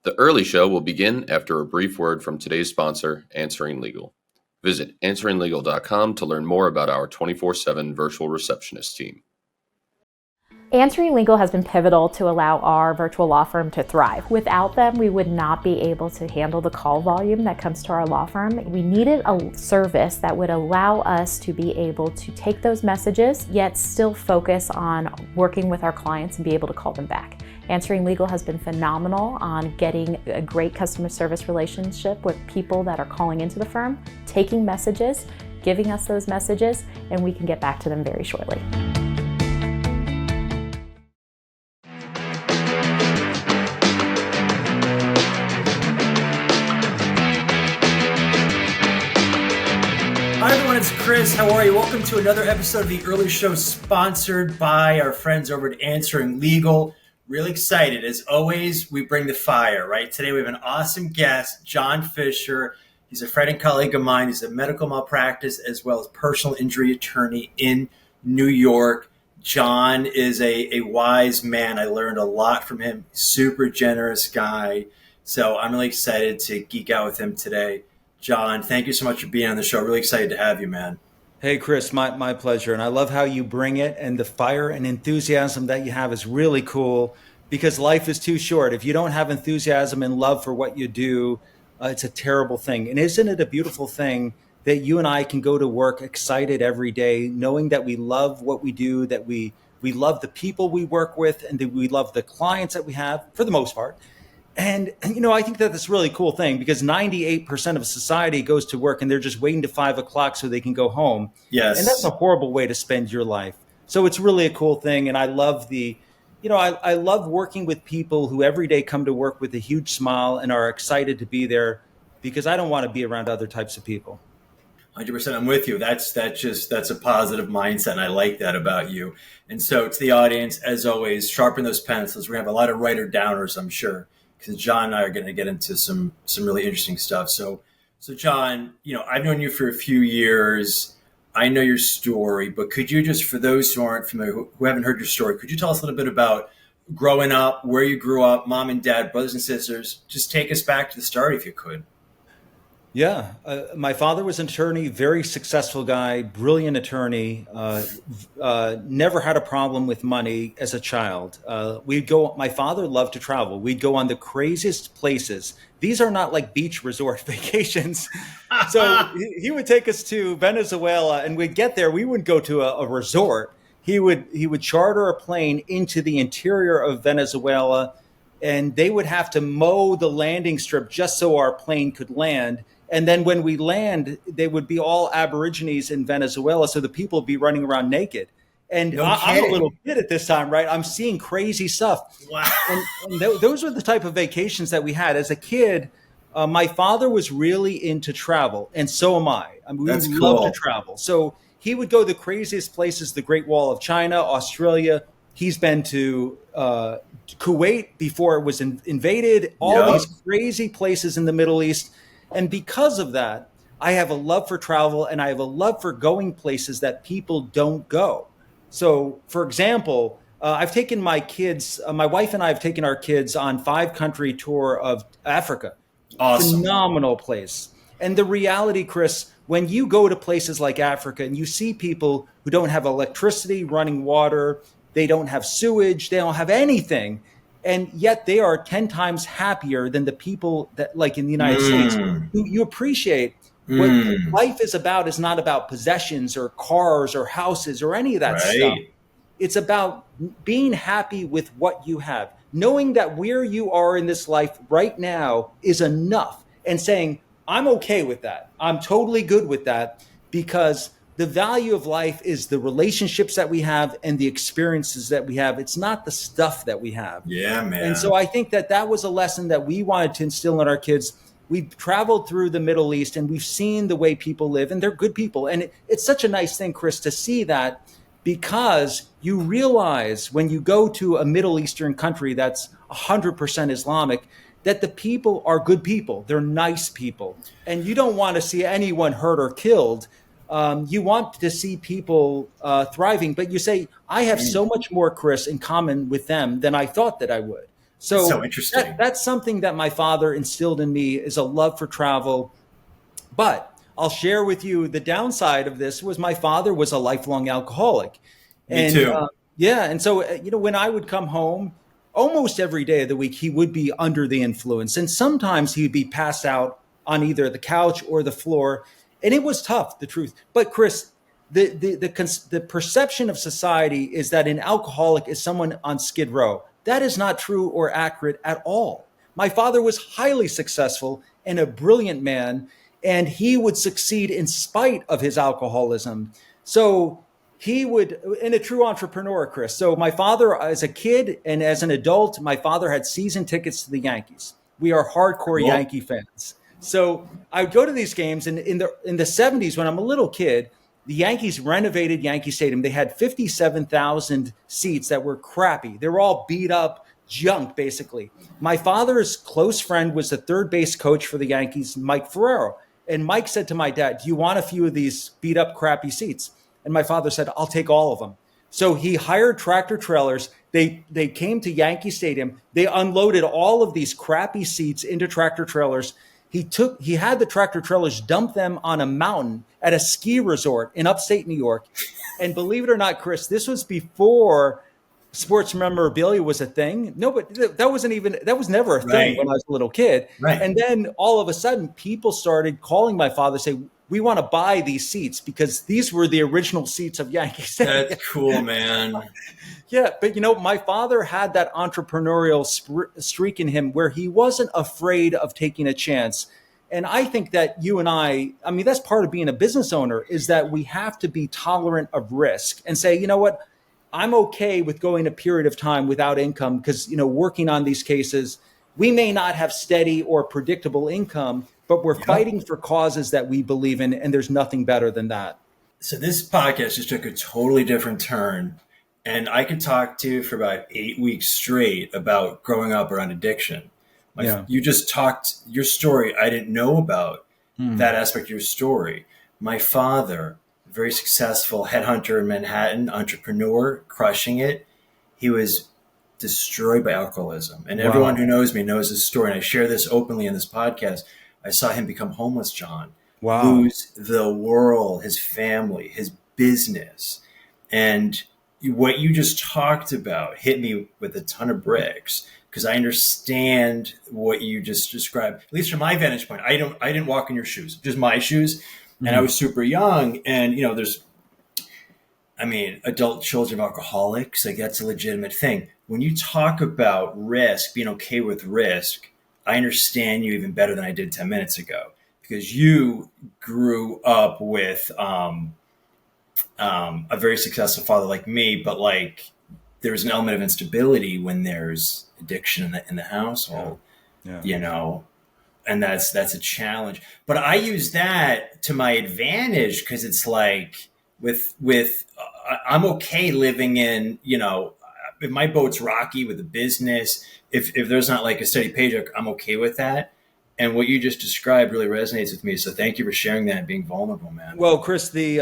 The Earley Show will begin after a brief word from today's sponsor, Answering Legal. Visit answeringlegal.com to learn more about our 24/7 virtual receptionist team. Answering Legal has been pivotal to allow our virtual law firm to thrive. Without them, we would not be able to handle the call volume that comes to our law firm. We needed a service that would allow us to be able to take those messages, yet still focus on working with our clients and be able to call them back. Answering Legal has been phenomenal on getting a great customer service relationship with people that are calling into the firm, taking messages, giving us those messages, and we can get back to them very shortly. Hi everyone, it's Chris. How are you? Welcome to another episode of the Earley Show, sponsored by our friends over at Answering Legal. Really excited. As always, we bring the fire, right? Today we have an awesome guest, John Fisher. He's a friend and colleague of mine. He's a medical malpractice as well as personal injury attorney in New York. John is a wise man. I learned a lot from him. Super generous guy. So I'm really excited to geek out with him today. John, thank you so much for being on the show. Really excited to have you, man. Hey, Chris, my pleasure. And I love how you bring it, and the fire and enthusiasm that you have is really cool, because life is too short. If you don't have enthusiasm and love for what you do, it's a terrible thing. And isn't it a beautiful thing that you and I can go to work excited every day, knowing that we love what we do, that we love the people we work with, and that we love the clients that we have for the most part. And, I think that that's a really cool thing, because 98% of society goes to work and they're just waiting to 5 o'clock so they can go home. Yes. And that's a horrible way to spend your life. So it's really a cool thing. And I love I love working with people who every day come to work with a huge smile and are excited to be there, because I don't want to be around other types of people. 100%. I'm with you. That's a positive mindset. And I like that about you. And so to the audience, as always, sharpen those pencils. We're going to have a lot of writer downers, I'm sure, because John and I are going to get into some really interesting stuff. So John, I've known you for a few years. I know your story, but could you just, for those who aren't familiar, who haven't heard your story, could you tell us a little bit about growing up, where you grew up, mom and dad, brothers and sisters? Just take us back to the start if you could. Yeah. My father was an attorney, very successful guy, brilliant attorney, never had a problem with money as a child. My father loved to travel. We'd go on the craziest places. These are not like beach resort vacations. So he would take us to Venezuela, and we'd get there. We wouldn't go to a resort. He would charter a plane into the interior of Venezuela, and they would have to mow the landing strip just so our plane could land. And then when we land, they would be all Aborigines in Venezuela, so the people would be running around naked. And I'm a little kid at this time, right? I'm seeing crazy stuff. Wow. And those were the type of vacations that we had. As a kid, my father was really into travel, and so am I. We love to travel. So he would go to the craziest places, the Great Wall of China, Australia. He's been to Kuwait before it was invaded, all these crazy places in the Middle East. And because of that, I have a love for travel, and I have a love for going places that people don't go. So, for example, I've taken my kids, my wife and I have taken our kids on 5-country tour of Africa. Awesome. Phenomenal place. And the reality, Chris, when you go to places like Africa and you see people who don't have electricity, running water, they don't have sewage, they don't have anything, and yet they are 10 times happier than the people that, like in the United States, you appreciate what life is about. Is not about possessions or cars or houses or any of that stuff. It's about being happy with what you have, knowing that where you are in this life right now is enough, and saying, I'm okay with that. I'm totally good with that, because the value of life is the relationships that we have and the experiences that we have. It's not the stuff that we have. Yeah, man. And so I think that was a lesson that we wanted to instill in our kids. We've traveled through the Middle East, and we've seen the way people live, and they're good people. And it's such a nice thing, Chris, to see that, because you realize when you go to a Middle Eastern country that's 100% Islamic, that the people are good people. They're nice people. And you don't want to see anyone hurt or killed. You want to see people thriving, but you say, I have so much more, Chris, in common with them than I thought that I would. It's So so interesting. that's something that my father instilled in me, is a love for travel. But I'll share with you the downside of this was my father was a lifelong alcoholic. Me And too. yeah, and so when I would come home, almost every day of the week he would be under the influence, and sometimes he'd be passed out on either the couch or the floor, and it was tough, the truth. But Chris, the perception of society is that an alcoholic is someone on Skid Row. That is not true or accurate at all. My father was highly successful and a brilliant man, and he would succeed in spite of his alcoholism. So he would, and a true entrepreneur, Chris. So my father, as a kid and as an adult, my father had season tickets to the Yankees. We are hardcore Cool. Yankee fans. So I would go to these games, and in the 70s, when I'm a little kid, the Yankees renovated Yankee Stadium. They had 57,000 seats that were crappy. They were all beat up junk, basically. My father's close friend was the third base coach for the Yankees, Mike Ferrero. And Mike said to my dad, "Do you want a few of these beat up, crappy seats?" And my father said, "I'll take all of them." So he hired tractor trailers. They came to Yankee Stadium. They unloaded all of these crappy seats into tractor trailers. He had the tractor trailers dump them on a mountain at a ski resort in upstate New York. And believe it or not, Chris, this was before sports memorabilia was a thing. No, but that was never a thing Right. when I was a little kid. Right. And then all of a sudden, people started calling my father, say, "We want to buy these seats because these were the original seats of Yankee Stadium." That's cool, man. Yeah, but my father had that entrepreneurial streak in him where he wasn't afraid of taking a chance. And I think that you and I mean, that's part of being a business owner, is that we have to be tolerant of risk and say, you know what, I'm okay with going a period of time without income because, working on these cases, we may not have steady or predictable income, but we're fighting for causes that we believe in. And there's nothing better than that. So this podcast just took a totally different turn. And I could talk to you for about 8 weeks straight about growing up around addiction. You just talked your story. I didn't know about that aspect of your story. My father, very successful headhunter in Manhattan, entrepreneur, crushing it. He was destroyed by alcoholism. And everyone who knows me knows this story. And I share this openly in this podcast. I saw him become homeless, John. Wow. Lose the world, his family, his business. And what you just talked about hit me with a ton of bricks, because I understand what you just described, at least from my vantage point. I didn't walk in your shoes, just my shoes. And I was super young. And, adult children of alcoholics, like that's a legitimate thing. When you talk about risk, being okay with risk, I understand you even better than I did 10 minutes ago, because you grew up with a very successful father like me, but like there's an element of instability when there's addiction in the household, and that's a challenge. But I use that to my advantage, because it's like with I'm okay living in, if my boat's rocky with a business, if there's not like a steady paycheck, I'm okay with that. And what you just described really resonates with me. So thank you for sharing that and being vulnerable, man. Well, Chris, the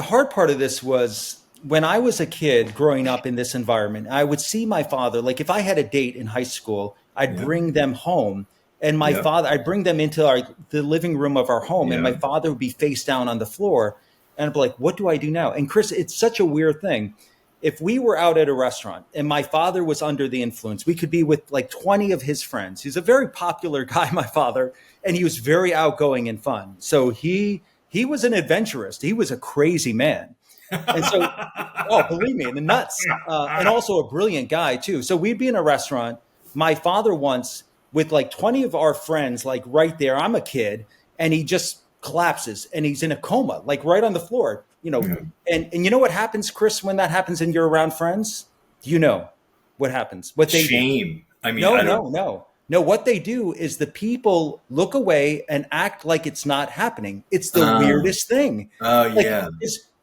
hard part of this was when I was a kid growing up in this environment, I would see my father, like if I had a date in high school, I'd bring them home, and my father, I'd bring them into the living room of our home, and my father would be face down on the floor, and I'd be like, what do I do now? And Chris, it's such a weird thing. If we were out at a restaurant and my father was under the influence, we could be with like 20 of his friends. He's a very popular guy, my father, and he was very outgoing and fun. So he was an adventurist. He was a crazy man. And so, believe me, the nuts, and also a brilliant guy too. So we'd be in a restaurant. My father once, with like 20 of our friends, like right there, I'm a kid, and he just collapses and he's in a coma, like right on the floor, and you know what happens, Chris, when that happens and you're around friends? You know what happens? What they shame. Do. No. What they do is the people look away and act like it's not happening. It's the weirdest thing.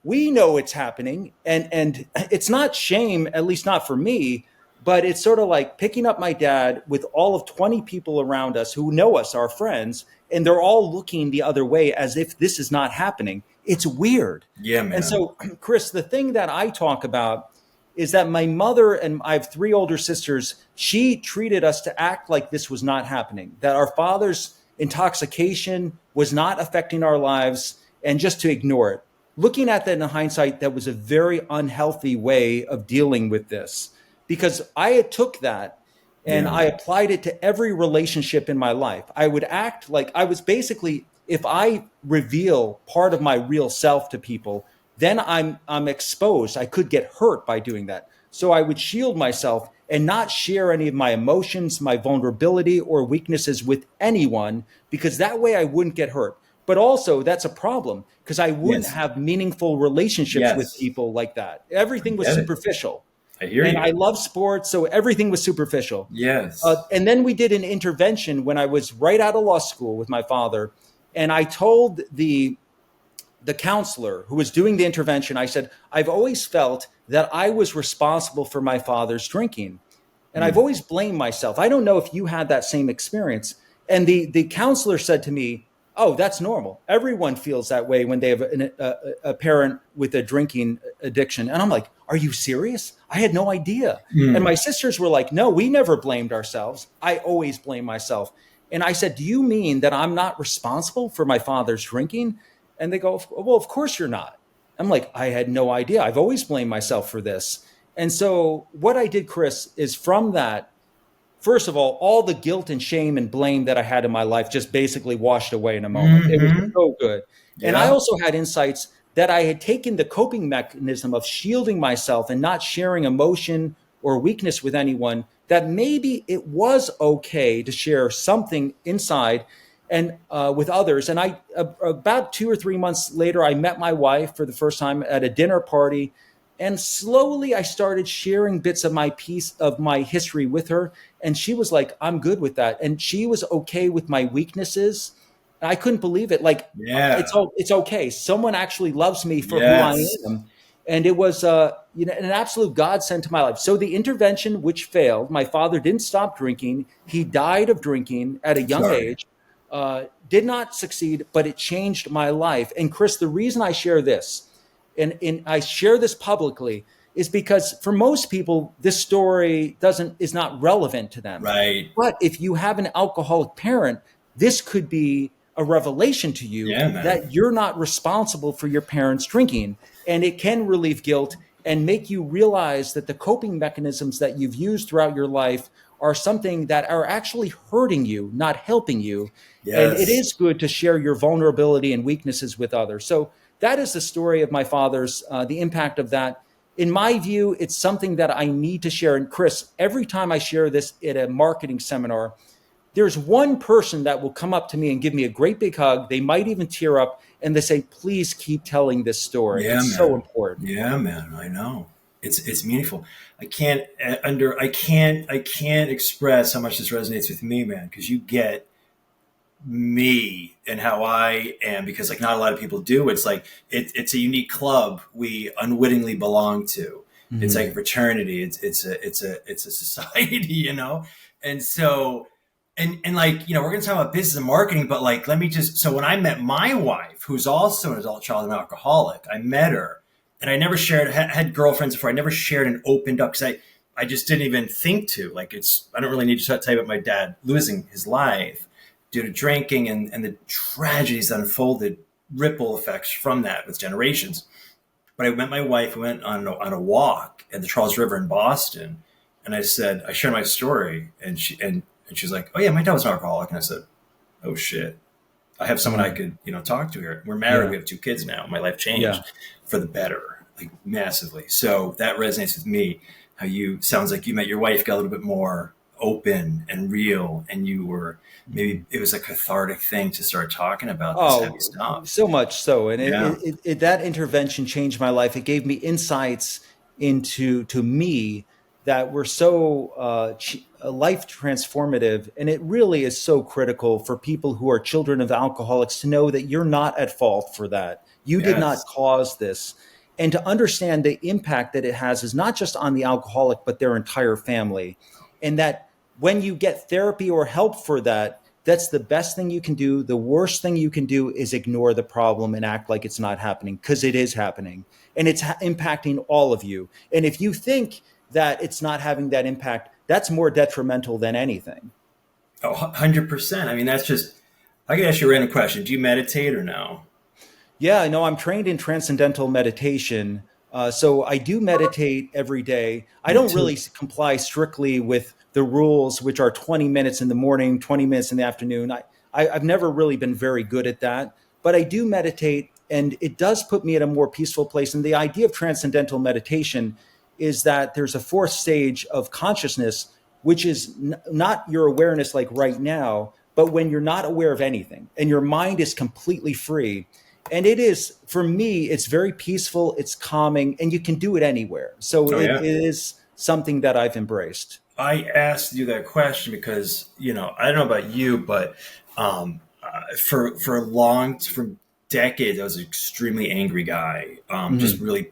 We know it's happening, and it's not shame, at least not for me, but it's sort of like picking up my dad with all of 20 people around us who know us, our friends, and they're all looking the other way as if this is not happening. It's weird. Yeah, man. And so, Chris, the thing that I talk about is that my mother, and I have 3 older sisters, she treated us to act like this was not happening, that our father's intoxication was not affecting our lives, and just to ignore it. Looking at that in hindsight, that was a very unhealthy way of dealing with this, because I took that and I applied it to every relationship in my life. I would act like I was basically, if I reveal part of my real self to people, then I'm exposed. I could get hurt by doing that. So I would shield myself and not share any of my emotions, my vulnerability or weaknesses with anyone, because that way I wouldn't get hurt. But also that's a problem, because I wouldn't have meaningful relationships with people like that. Everything was superficial. I hear and you. I love sports, so everything was superficial. Yes. And then we did an intervention when I was right out of law school with my father. And I told the counselor who was doing the intervention, I said, I've always felt that I was responsible for my father's drinking. And I've always blamed myself. I don't know if you had that same experience. And the counselor said to me, oh, that's normal. Everyone feels that way when they have a parent with a drinking addiction. And I'm like, are you serious? I had no idea. And my sisters were like, no, we never blamed ourselves. I always blame myself. And I said, do you mean that I'm not responsible for my father's drinking? And they go, well, of course you're not. I'm like, I had no idea. I've always blamed myself for this. And so what I did, Chris, is from that, first of all the guilt and shame and blame that I had in my life just basically washed away in a moment. It was so good. Yeah. And I also had insights that I had taken the coping mechanism of shielding myself and not sharing emotion or weakness with anyone, that maybe it was okay to share something inside and with others. And I, about 2 or 3 months later, I met my wife for the first time at a dinner party. And slowly I started sharing bits of my history with her. And she was like, I'm good with that. And she was okay with my weaknesses. And I couldn't believe it. Like, it's okay. Someone actually loves me for who I am. And it was an absolute godsend to my life. So the intervention, which failed, my father didn't stop drinking. He died of drinking at a young age, did not succeed, but it changed my life. And Chris, the reason I share this, and I share this publicly, is because for most people, this story is not relevant to them. Right. But if you have an alcoholic parent, this could be a revelation to you that you're not responsible for your parents drinking. And it can relieve guilt and make you realize that the coping mechanisms that you've used throughout your life are something that are actually hurting you, not helping you. Yes. And it is good to share your vulnerability and weaknesses with others. So that is the story of my father's, the impact of that. In my view, it's something that I need to share. And Chris, every time I share this at a marketing seminar, there's one person that will come up to me and give me a great big hug. They might even tear up and they say, please keep telling this story. It's so important. Yeah, man. I know. It's meaningful. I can't express how much this resonates with me, man, because you get me and how I am, because like not a lot of people do. It's like it's a unique club we unwittingly belong to. Mm-hmm. It's like a fraternity. It's a society, And so and like, we're gonna talk about business and marketing, but like so when I met my wife, who's also an adult child and alcoholic, I met her and I never had girlfriends before. I never shared and opened up because I just didn't even think to. Like I don't really need to tell you about my dad losing his life due to drinking and the tragedies that unfolded, ripple effects from that with generations. But I met my wife, we went on a walk at the Charles River in Boston. And I shared my story and she's like, oh yeah, my dad was an alcoholic. And I said, oh shit, I have someone I could, talk to here. We're married. We have 2 kids now. My life changed for the better, like massively. So that resonates with me. How sounds like you met your wife, got a little bit more open and real, and you were, maybe it was a cathartic thing to start talking about this heavy stuff. So much so. And that intervention changed my life. It gave me insights into me that were so life transformative. And it really is so critical for people who are children of alcoholics to know that you're not at fault for that. You did not cause this. And to understand the impact that it has is not just on the alcoholic, but their entire family. And that when you get therapy or help for that, That's the best thing you can do. The worst thing you can do is ignore the problem and act like it's not happening, because it is happening and it's impacting all of you. And if you think that it's not having that impact, that's more detrimental than anything. Oh, 100%. I mean, that's just, I can ask you a random question. Do you meditate or no? Yeah, no, I'm trained in transcendental meditation. So I do meditate every day. I don't really comply strictly with the rules, which are 20 minutes in the morning, 20 minutes in the afternoon. I've never really been very good at that, but I do meditate, and it does put me in a more peaceful place. And the idea of transcendental meditation is that there's a fourth stage of consciousness, which is not your awareness like right now, but when you're not aware of anything and your mind is completely free. And it is, for me, it's very peaceful, it's calming, and you can do it anywhere. So it is something that I've embraced. I asked you that question because, I don't know about you, but for decades, I was an extremely angry guy, just really,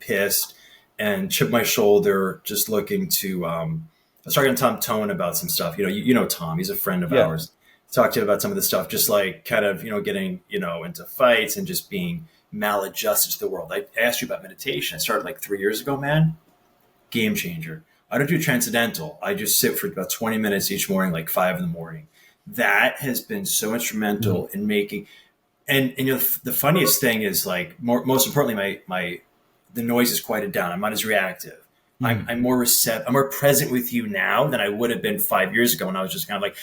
pissed and chipped my shoulder, just looking to, I was talking to Tom Tone about some stuff. You know Tom, he's a friend of ours. Talk to you about some of the stuff, just like kind of, getting, into fights and just being maladjusted to the world. I asked you about meditation. I started like 3 years ago, man. Game changer. I don't do transcendental. I just sit for about 20 minutes each morning, like 5 a.m. That has been so instrumental in making, and the funniest thing is, like, most importantly, the noise is quieted down. I'm not as reactive. I'm more receptive. I'm more present with you now than I would have been 5 years ago when I was just kind of like,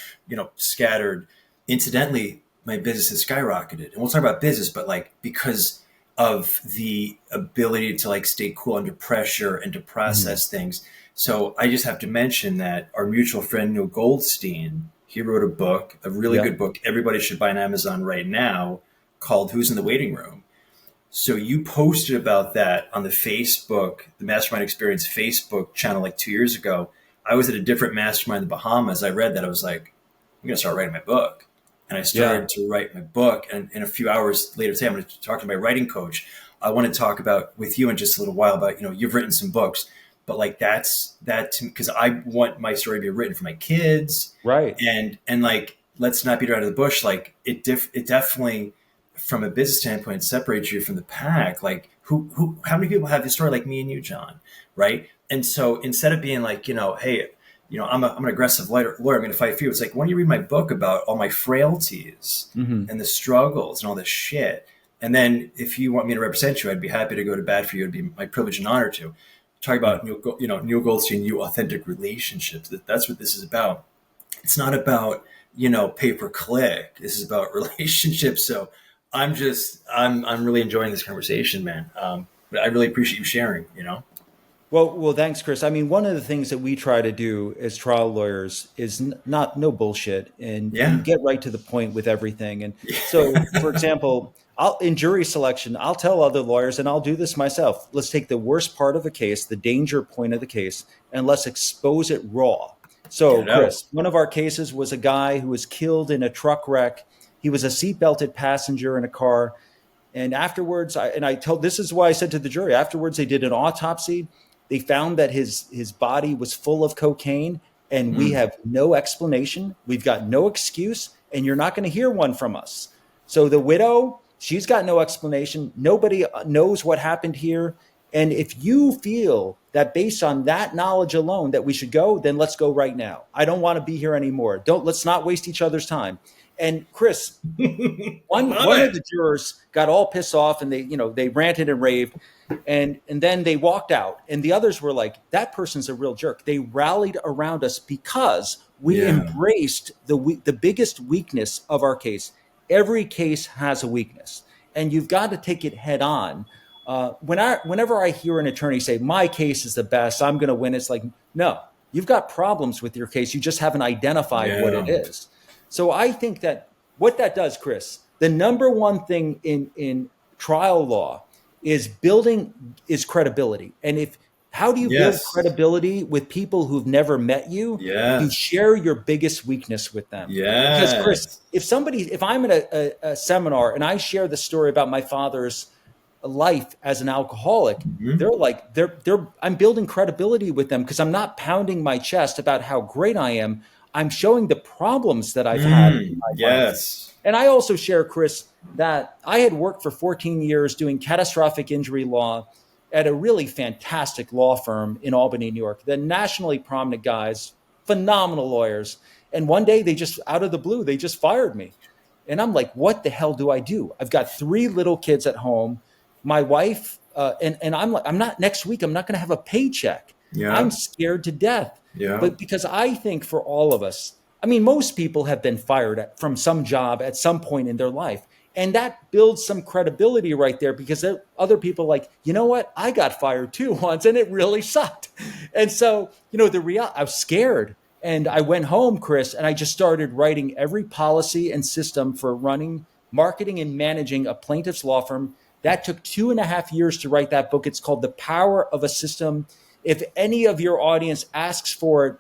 scattered. Incidentally, my business has skyrocketed, and we'll talk about business, but like, because of the ability to like stay cool under pressure and to process things. So I just have to mention that our mutual friend, Neil Goldstein, he wrote a book, a really good book. Everybody should buy on Amazon right now, called Who's in the Waiting Room. So you posted about that on the Facebook, the Mastermind Experience Facebook channel, like 2 years ago. I was at a different mastermind in the Bahamas. I read that. I was like, I'm going to start writing my book. And I started to write my book. And in a few hours later today, I'm going to talk to my writing coach. I want to talk about with you in just a little while about, you've written some books, but like that's because I want my story to be written for my kids. Right. And like, let's not beat around the bush. Like it definitely, from a business standpoint, separates you from the pack. Like how many people have a story like me and you, John? Right. And so instead of being like, hey, I'm an aggressive lawyer, I'm going to fight for you. It's like, why don't you read my book about all my frailties and the struggles and all this shit? And then if you want me to represent you, I'd be happy to go to bat for you. It'd be my privilege and honor to talk about, Neil Goldstein, you authentic relationships. That's what this is about. It's not about, pay-per-click. This is about relationships. So I'm really enjoying this conversation, man. But I really appreciate you sharing, Well, thanks, Chris. I mean, one of the things that we try to do as trial lawyers is no bullshit and get right to the point with everything. And so, for example, in jury selection, I'll tell other lawyers, and I'll do this myself, let's take the worst part of a case, the danger point of the case, and let's expose it raw. So, Chris, one of our cases was a guy who was killed in a truck wreck. He was a seatbelted passenger in a car. And afterwards, this is why I said to the jury, afterwards they did an autopsy. They found that his body was full of cocaine, and we have no explanation. We've got no excuse, and you're not going to hear one from us. So the widow, she's got no explanation. Nobody knows what happened here. And if you feel that based on that knowledge alone that we should go, then let's go right now. I don't want to be here anymore. Let's not waste each other's time. And Chris, one of the jurors got all pissed off, and they ranted and raved, and then they walked out. And the others were like, "That person's a real jerk." They rallied around us because we embraced the biggest weakness of our case. Every case has a weakness, and you've got to take it head on. Whenever I hear an attorney say, "My case is the best, I'm going to win," it's like, no, you've got problems with your case. You just haven't identified what it is. So I think that what that does, Chris, the number one thing in trial law is credibility. And how do you build credibility with people who've never met you? You share your biggest weakness with them. Because Chris, if I'm at a seminar and I share the story about my father's life as an alcoholic, they're like, I'm building credibility with them because I'm not pounding my chest about how great I am. I'm showing the problems that I've had in my life. Yes. And I also share, Chris, that I had worked for 14 years doing catastrophic injury law at a really fantastic law firm in Albany, New York. The nationally prominent guys, phenomenal lawyers. And one day they just, out of the blue, they just fired me. And I'm like, what the hell do I do? I've got 3 little kids at home. My wife, and I'm like, next week, I'm not going to have a paycheck. Yeah. I'm scared to death. Yeah. But because I think for all of us, I mean, most people have been fired from some job at some point in their life. And that builds some credibility right there, because other people are like, you know what? I got fired too once and it really sucked. And so, I was scared. And I went home, Chris, and I just started writing every policy and system for running, marketing, and managing a plaintiff's law firm. That took 2.5 years to write that book. It's called The Power of a System. If any of your audience asks for it,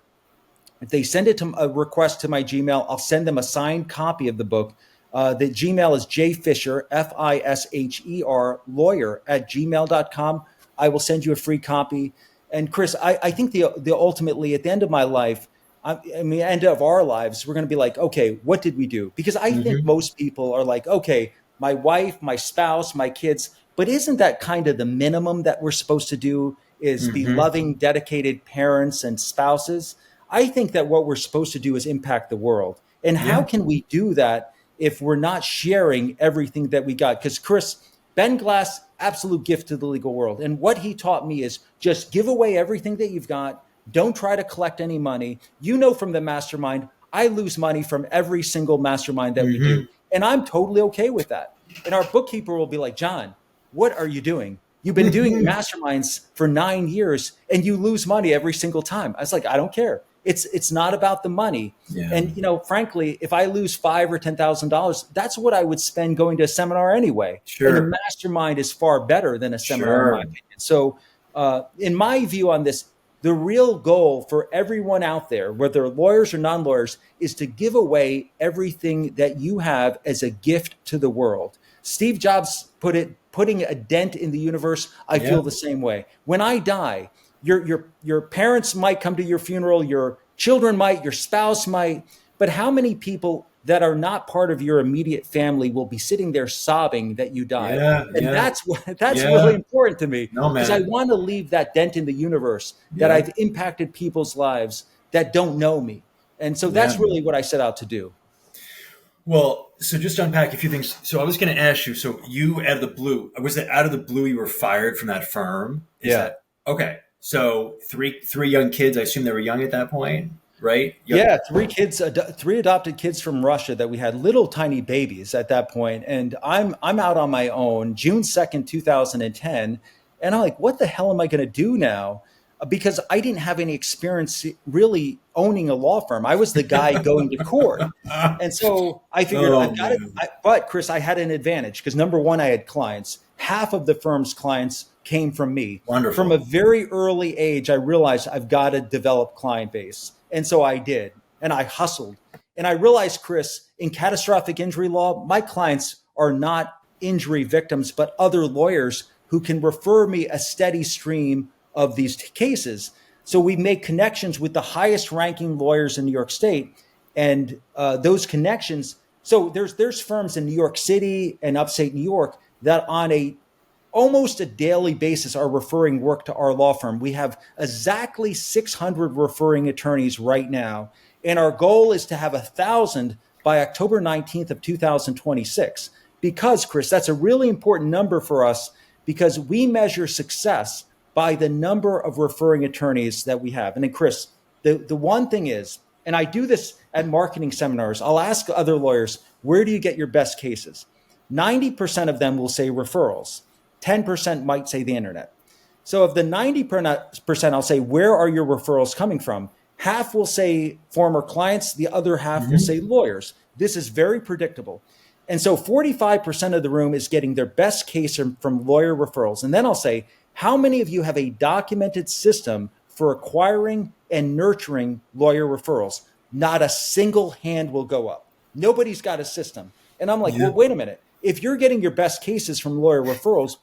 if they send it to a request to my Gmail, I'll send them a signed copy of the book. The Gmail is jfisher, Fisher, lawyer@gmail.com. I will send you a free copy. And Chris, I think the ultimately at the end of my life, end of our lives, we're going to be like, okay, what did we do? Because I think most people are like, okay, my wife, my spouse, my kids, but isn't that kind of the minimum that we're supposed to do, is be loving, dedicated parents and spouses? I think that what we're supposed to do is impact the world. And how can we do that if we're not sharing everything that we got? Because Chris, Ben Glass, absolute gift to the legal world. And what he taught me is just give away everything that you've got. Don't try to collect any money. From the mastermind, I lose money from every single mastermind that we do. And I'm totally okay with that. And our bookkeeper will be like, John, what are you doing? You've been doing masterminds for 9 years and you lose money every single time. I was like, I don't care. It's not about the money. Yeah. And, frankly, if I lose $5,000 or $10,000, that's what I would spend going to a seminar anyway. Sure. And a mastermind is far better than a seminar, in my opinion. So in my view on this, the real goal for everyone out there, whether lawyers or non-lawyers, is to give away everything that you have as a gift to the world. Steve Jobs put it, putting a dent in the universe. I feel the same way. When I die, your parents might come to your funeral, your children might, your spouse might, but how many people that are not part of your immediate family will be sitting there sobbing that you died? That's really important to me, because I want to leave that dent in the universe that I've impacted people's lives that don't know me. And so that's really what I set out to do. Well, so just to unpack a few things. So I was going to ask you, so you out of the blue, was it out of the blue you were fired from that firm? Okay. So three young kids, I assume they were young at that point, right? Yeah, 3 kids, 3 adopted kids from Russia that we had, little tiny babies at that point. And I'm out on my own, June 2nd, 2010. And I'm like, what the hell am I going to do now? Because I didn't have any experience really owning a law firm. I was the guy going to court. And so I figured I've got it. But Chris, I had an advantage because number one, I had clients. Half of the firm's clients came from me. Wonderful. From a very early age, I realized I've got to develop client base. And so I did. And I hustled. And I realized, Chris, in catastrophic injury law, my clients are not injury victims, but other lawyers who can refer me a steady stream of these cases. So we make connections with the highest ranking lawyers in New York State. And those connections, so there's firms in New York City and upstate New York that on almost a daily basis are referring work to our law firm. We have exactly 600 referring attorneys right now. And our goal is to have 1,000 by October 19th of 2026. Because, Chris, that's a really important number for us, because we measure success by the number of referring attorneys that we have. And then, Chris, the one thing is, and I do this at marketing seminars, I'll ask other lawyers, where do you get your best cases? 90% of them will say referrals. 10% might say the internet. So of the 90%, I'll say, where are your referrals coming from? Half will say former clients. The other half will say lawyers. This is very predictable. And so 45% of the room is getting their best case from lawyer referrals. And then I'll say, how many of you have a documented system for acquiring and nurturing lawyer referrals? Not a single hand will go up. Nobody's got a system. And I'm like, well, wait a minute. If you're getting your best cases from lawyer referrals,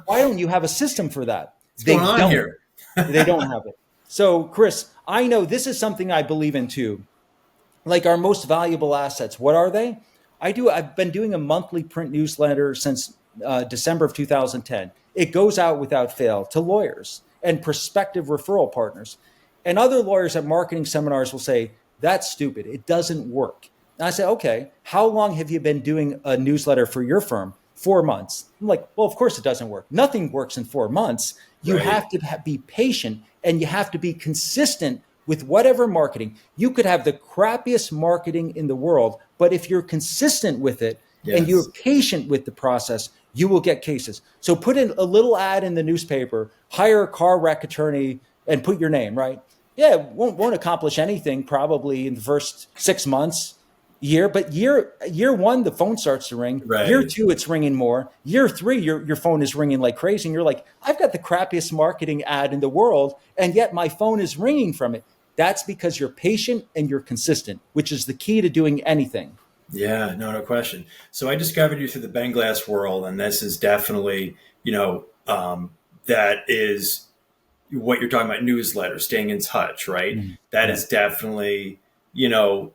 why don't you have a system for that? They don't have it. So, Chris, I know this is something I believe in too. like our most valuable assets. What are they? I've been doing a monthly print newsletter since December of 2010. It goes out without fail to lawyers and prospective referral partners. And other lawyers at marketing seminars will say, that's stupid. It doesn't work. And I say, okay, how long have you been doing a newsletter for your firm? 4 months. I'm like, well, of course it doesn't work. Nothing works in 4 months. You have to be patient, and you have to be consistent with whatever marketing. You could have the crappiest marketing in the world, but if you're consistent with it and you're patient with the process, you will get cases. So put in a little ad in the newspaper, hire a car wreck attorney, and put your name, right? Yeah, it won't accomplish anything probably in the first 6 months, year, but year one, the phone starts to ring. Right. Year two, it's ringing more. Year three, your phone is ringing like crazy. And you're like, I've got the crappiest marketing ad in the world, and yet my phone is ringing from it. That's because you're patient and you're consistent, which is the key to doing anything. Yeah, no question. So I discovered you through the Ben Glass world, and this is definitely, that is what you're talking about, newsletters, staying in touch, right? Mm-hmm. That is definitely,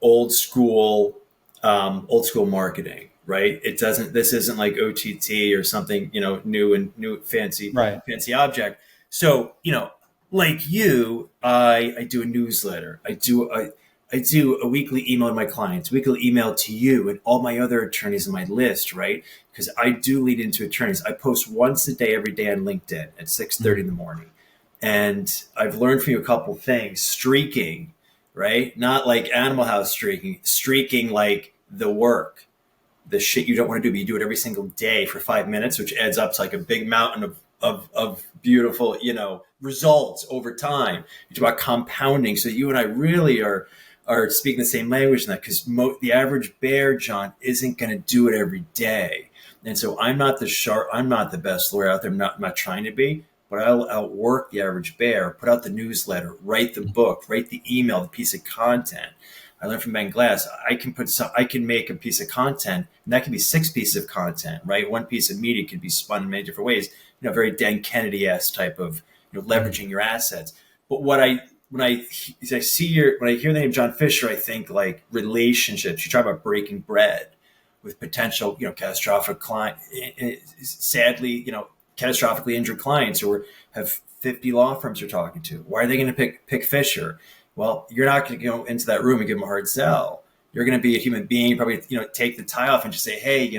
old school marketing, right? This isn't like OTT or something, new fancy object. So, like you, I do a newsletter. I do a weekly email to my clients, weekly email to you and all my other attorneys on my list, right? Because I do lead into attorneys. I post once a day, every day on LinkedIn at 6:30 in the morning. And I've learned from you a couple things. Streaking, right? Not like Animal House streaking like the work, the shit you don't want to do, but you do it every single day for 5 minutes, which adds up to like a big mountain of beautiful, results over time. You talk about compounding. So you and I really are speaking the same language in that, because the average bear, John, isn't going to do it every day. And so I'm not the best lawyer out there. I'm not trying to be, but I'll outwork the average bear, put out the newsletter, write the book, write the email, the piece of content. I learned from Ben Glass, I can make a piece of content, and that can be 6 pieces of content, right? One piece of media could be spun in many different ways, very Dan Kennedy-esque type of, leveraging your assets. But when I hear the name John Fisher, I think like relationships. You talk about breaking bread with potential, catastrophic client, sadly, catastrophically injured clients, or have 50 law firms you're talking to. Why are they going to pick Fisher? Well, you're not going to go into that room and give them a hard sell. You're going to be a human being, probably, take the tie off and just say, hey,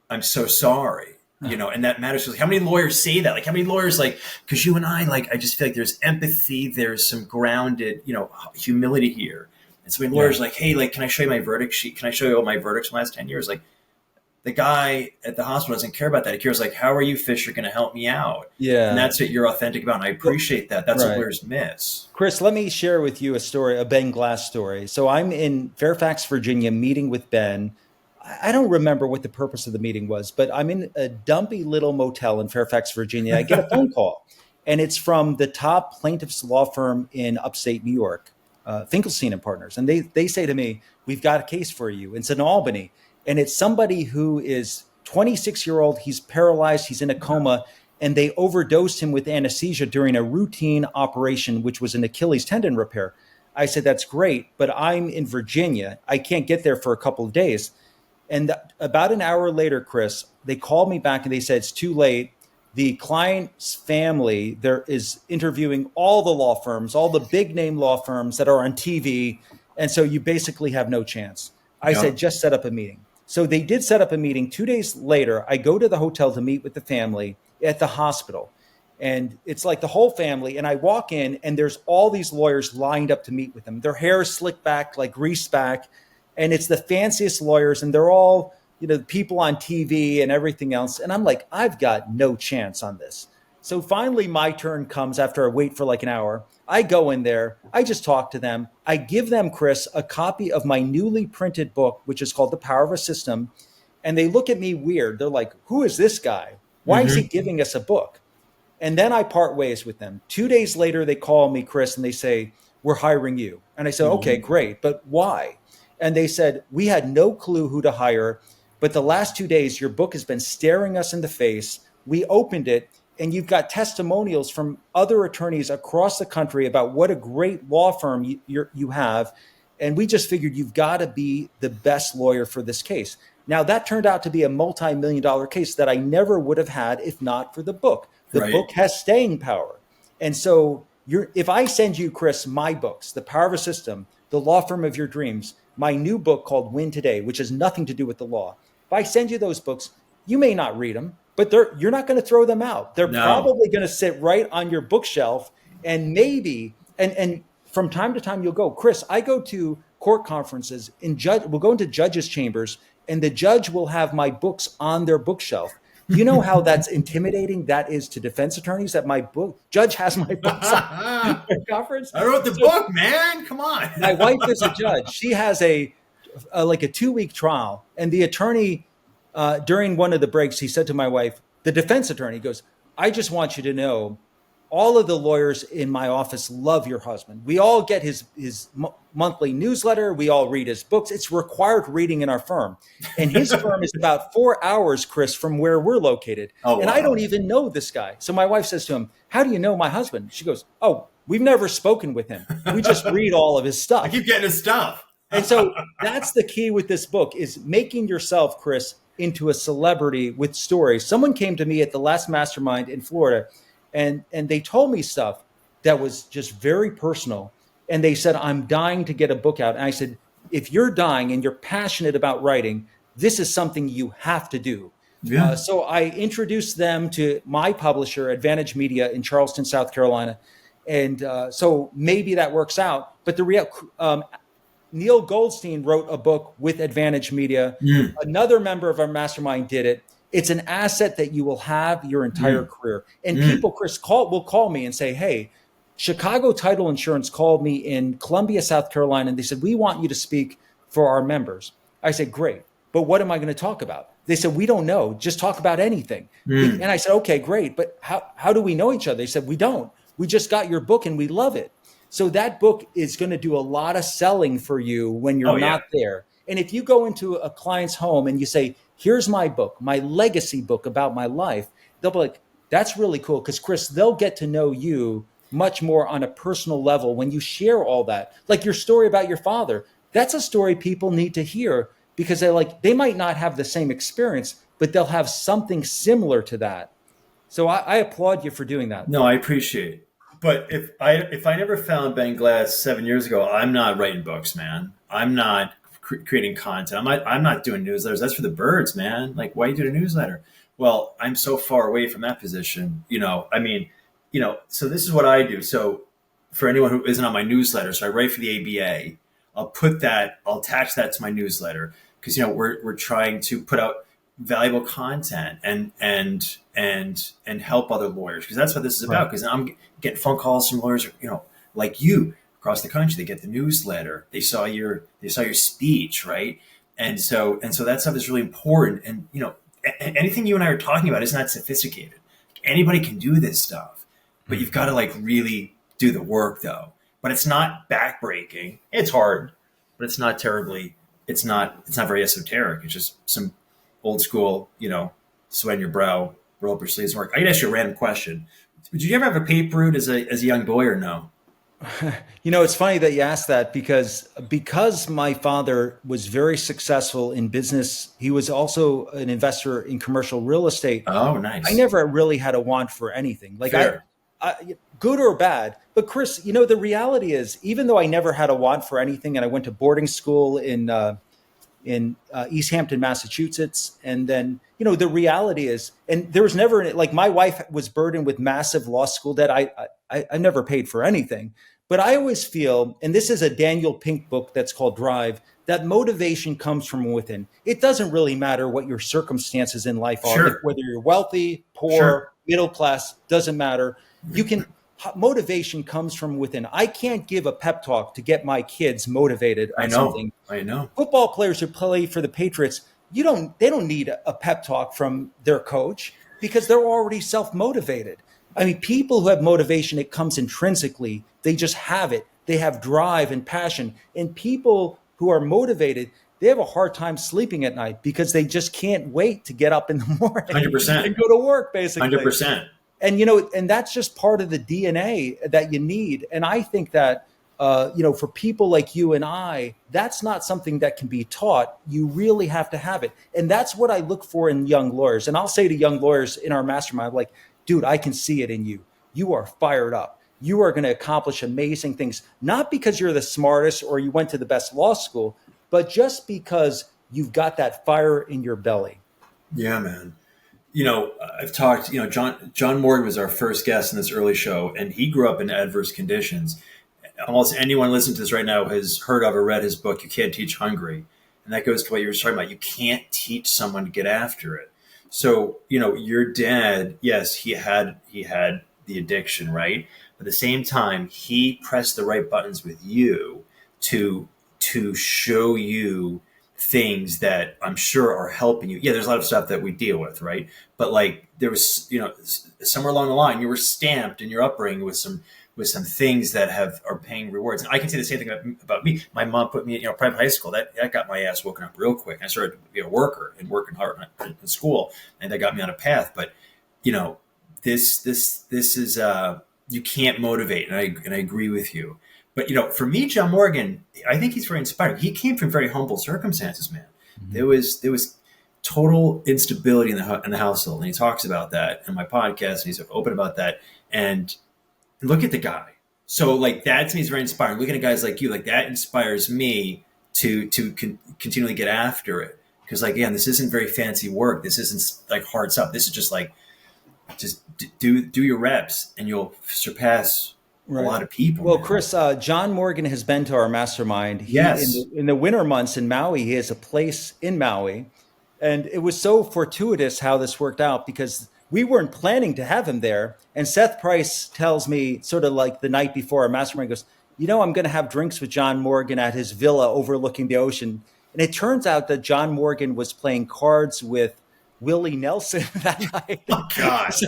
I'm so sorry. And that matters. How many lawyers say that? Like, how many lawyers, because you and I, I just feel like there's empathy, there's some grounded, humility here. And so many lawyers hey, can I show you my verdict sheet? Can I show you all my verdicts from the last 10 years? Like, the guy at the hospital doesn't care about that. He cares how are you, Fisher, going to help me out? Yeah. And that's what you're authentic about. And I appreciate that. That's what lawyers miss. Chris, let me share with you a Ben Glass story. So I'm in Fairfax, Virginia, meeting with Ben. I don't remember what the purpose of the meeting was, but I'm in a dumpy little motel in Fairfax, Virginia. I get a phone call, and it's from the top plaintiff's law firm in upstate New York, Finkelstein and Partners. And they say to me, we've got a case for you. It's in Albany. And it's somebody who is 26-year-old. He's paralyzed. He's in a coma. And they overdosed him with anesthesia during a routine operation, which was an Achilles tendon repair. I said, that's great, but I'm in Virginia. I can't get there for a couple of days. And about an hour later, Chris, they called me back and they said, it's too late. The client's family there is interviewing all the law firms, all the big name law firms that are on TV. And so you basically have no chance. I said, just set up a meeting. So they did set up a meeting. 2 days later, I go to the hotel to meet with the family at the hospital. And it's like the whole family. And I walk in and there's all these lawyers lined up to meet with them. Their hair is slicked back, like greased back. And it's the fanciest lawyers. And they're all, people on TV and everything else. And I'm like, I've got no chance on this. So finally, my turn comes after I wait for like an hour. I go in there. I just talk to them. I give them, Chris, a copy of my newly printed book, which is called The Power of a System. And they look at me weird. They're like, who is this guy? Why is he giving us a book? And then I part ways with them. 2 days later, they call me, Chris, and they say, we're hiring you. And I said, okay, great. But why? And they said, we had no clue who to hire. But the last 2 days, your book has been staring us in the face. We opened it. And you've got testimonials from other attorneys across the country about what a great law firm you have. And we just figured you've got to be the best lawyer for this case. Now, that turned out to be a multi-million-dollar case that I never would have had if not for the book. The book has staying power. And so if I send you, Chris, my books, The Power of a System, The Law Firm of Your Dreams, my new book called Win Today, which has nothing to do with the law. If I send you those books, you may not read them, but you're not going to throw them out. They're probably going to sit right on your bookshelf, and maybe, and from time to time you'll go, Chris, I go to court conferences we'll go into judges' chambers, and the judge will have my books on their bookshelf. You know how that's intimidating that is to defense attorneys, that my judge has my books on their conference? I wrote the book, man. Come on. My wife is a judge. She has a 2-week trial, and the attorney, during one of the breaks, he said to my wife, the defense attorney goes, I just want you to know all of the lawyers in my office love your husband. We all get his monthly newsletter. We all read his books. It's required reading in our firm. And his firm is about 4 hours, Chris, from where we're located. Oh, and wow. I don't even know this guy. So my wife says to him, how do you know my husband? She goes, oh, we've never spoken with him. We just read all of his stuff. I keep getting his stuff. And so that's the key with this book, is making yourself, Chris, into a celebrity with stories. Someone came to me at the last mastermind in Florida, and they told me stuff that was just very personal. And they said, I'm dying to get a book out. And I said, if you're dying and you're passionate about writing, this is something you have to do. Yeah. So I introduced them to my publisher, Advantage Media, in Charleston, South Carolina. And so maybe that works out. But Neil Goldstein wrote a book with Advantage Media. Mm. Another member of our mastermind did it. It's an asset that you will have your entire career. And people, Chris, will call me and say, hey, Chicago Title Insurance called me in Columbia, South Carolina, and they said, we want you to speak for our members. I said, great. But what am I going to talk about? They said, we don't know. Just talk about anything. And I said, okay, great. But how do we know each other? They said, we don't. We just got your book and we love it. So that book is going to do a lot of selling for you when you're not there. And if you go into a client's home and you say, here's my book, my legacy book about my life, they'll be like, that's really cool. Because Chris, they'll get to know you much more on a personal level when you share all that. Like your story about your father, that's a story people need to hear, because they might not have the same experience, but they'll have something similar to that. So I applaud you for doing that. No, I appreciate it. But if I never found Ben Glass 7 years ago, I'm not writing books, man. I'm not creating content. I'm not doing newsletters. That's for the birds, man. Like, why are you doing a newsletter? Well, I'm so far away from that position. So this is what I do. So for anyone who isn't on my newsletter, so I write for the ABA. I'll attach that to my newsletter, because we're trying to put out valuable content and help other lawyers, because that's what this is about. Because I'm getting phone calls from lawyers, like you across the country. They get the newsletter. They saw your speech, right? And so that stuff is really important. And anything you and I are talking about is not sophisticated. Anybody can do this stuff, but you've got to really do the work, though. But it's not backbreaking. It's hard, but it's not terribly. It's not very esoteric. It's just some old school, sweat in your brow, roll up your sleeves work. I can ask you a random question. Did you ever have a paper route as a young boy, or no? It's funny that you asked that, because my father was very successful in business. He was also an investor in commercial real estate. Oh, nice. I never really had a want for anything. Good or bad. But Chris, the reality is, even though I never had a want for anything, and I went to boarding school in East Hampton, Massachusetts. And then, the reality is, and there was never, my wife was burdened with massive law school debt. I never paid for anything, but I always feel, and this is a Daniel Pink book that's called Drive, that motivation comes from within. It doesn't really matter what your circumstances in life are, sure. Whether you're wealthy, poor, sure. middle class, doesn't matter. Motivation comes from within. I can't give a pep talk to get my kids motivated on something. I know. Football players who play for the Patriots, they don't need a pep talk from their coach, because they're already self-motivated. I mean, people who have motivation, it comes intrinsically. They just have it. They have drive and passion. And people who are motivated, they have a hard time sleeping at night, because they just can't wait to get up in the morning 100%. and go to work, basically. 100%. And, and that's just part of the DNA that you need. And I think that For people like you and I, that's not something that can be taught. You really have to have it. And that's what I look for in young lawyers. And I'll say to young lawyers in our mastermind, like, dude, I can see it in you. You are fired up. You are going to accomplish amazing things, not because you're the smartest or you went to the best law school, but just because you've got that fire in your belly. Yeah, man. I've talked, John Morgan was our first guest in this Earley Show, and he grew up in adverse conditions. Almost anyone listening to this right now has heard of or read his book, You Can't Teach Hungry. And that goes to what you were talking about. You can't teach someone to get after it. So, your dad, yes, he had the addiction, right? But at the same time, he pressed the right buttons with you to show you things that I'm sure are helping you. Yeah, there's a lot of stuff that we deal with, right? But like there was, somewhere along the line, you were stamped in your upbringing with some things that are paying rewards. And I can say the same thing about me. My mom put me in private high school. That got my ass woken up real quick. I started to be a worker and working hard in school, and that got me on a path. But this is you can't motivate, and I agree with you. But for me, John Morgan, I think he's very inspiring. He came from very humble circumstances, man. Mm-hmm. There was total instability in the household, and he talks about that in my podcast, and he's open about that. And look at the guy. So like that to me is very inspiring. Looking at guys like you, like that inspires me to continually get after it. Because like, again, this isn't very fancy work. This isn't like hard stuff. This is just like, do your reps and you'll surpass a lot of people. Well, Chris, John Morgan has been to our mastermind. Yes. In the winter months in Maui, he has a place in Maui. And it was so fortuitous how this worked out because we weren't planning to have him there. And Seth Price tells me sort of like the night before our mastermind goes, I'm going to have drinks with John Morgan at his villa overlooking the ocean. And it turns out that John Morgan was playing cards with Willie Nelson that night. Oh, gosh.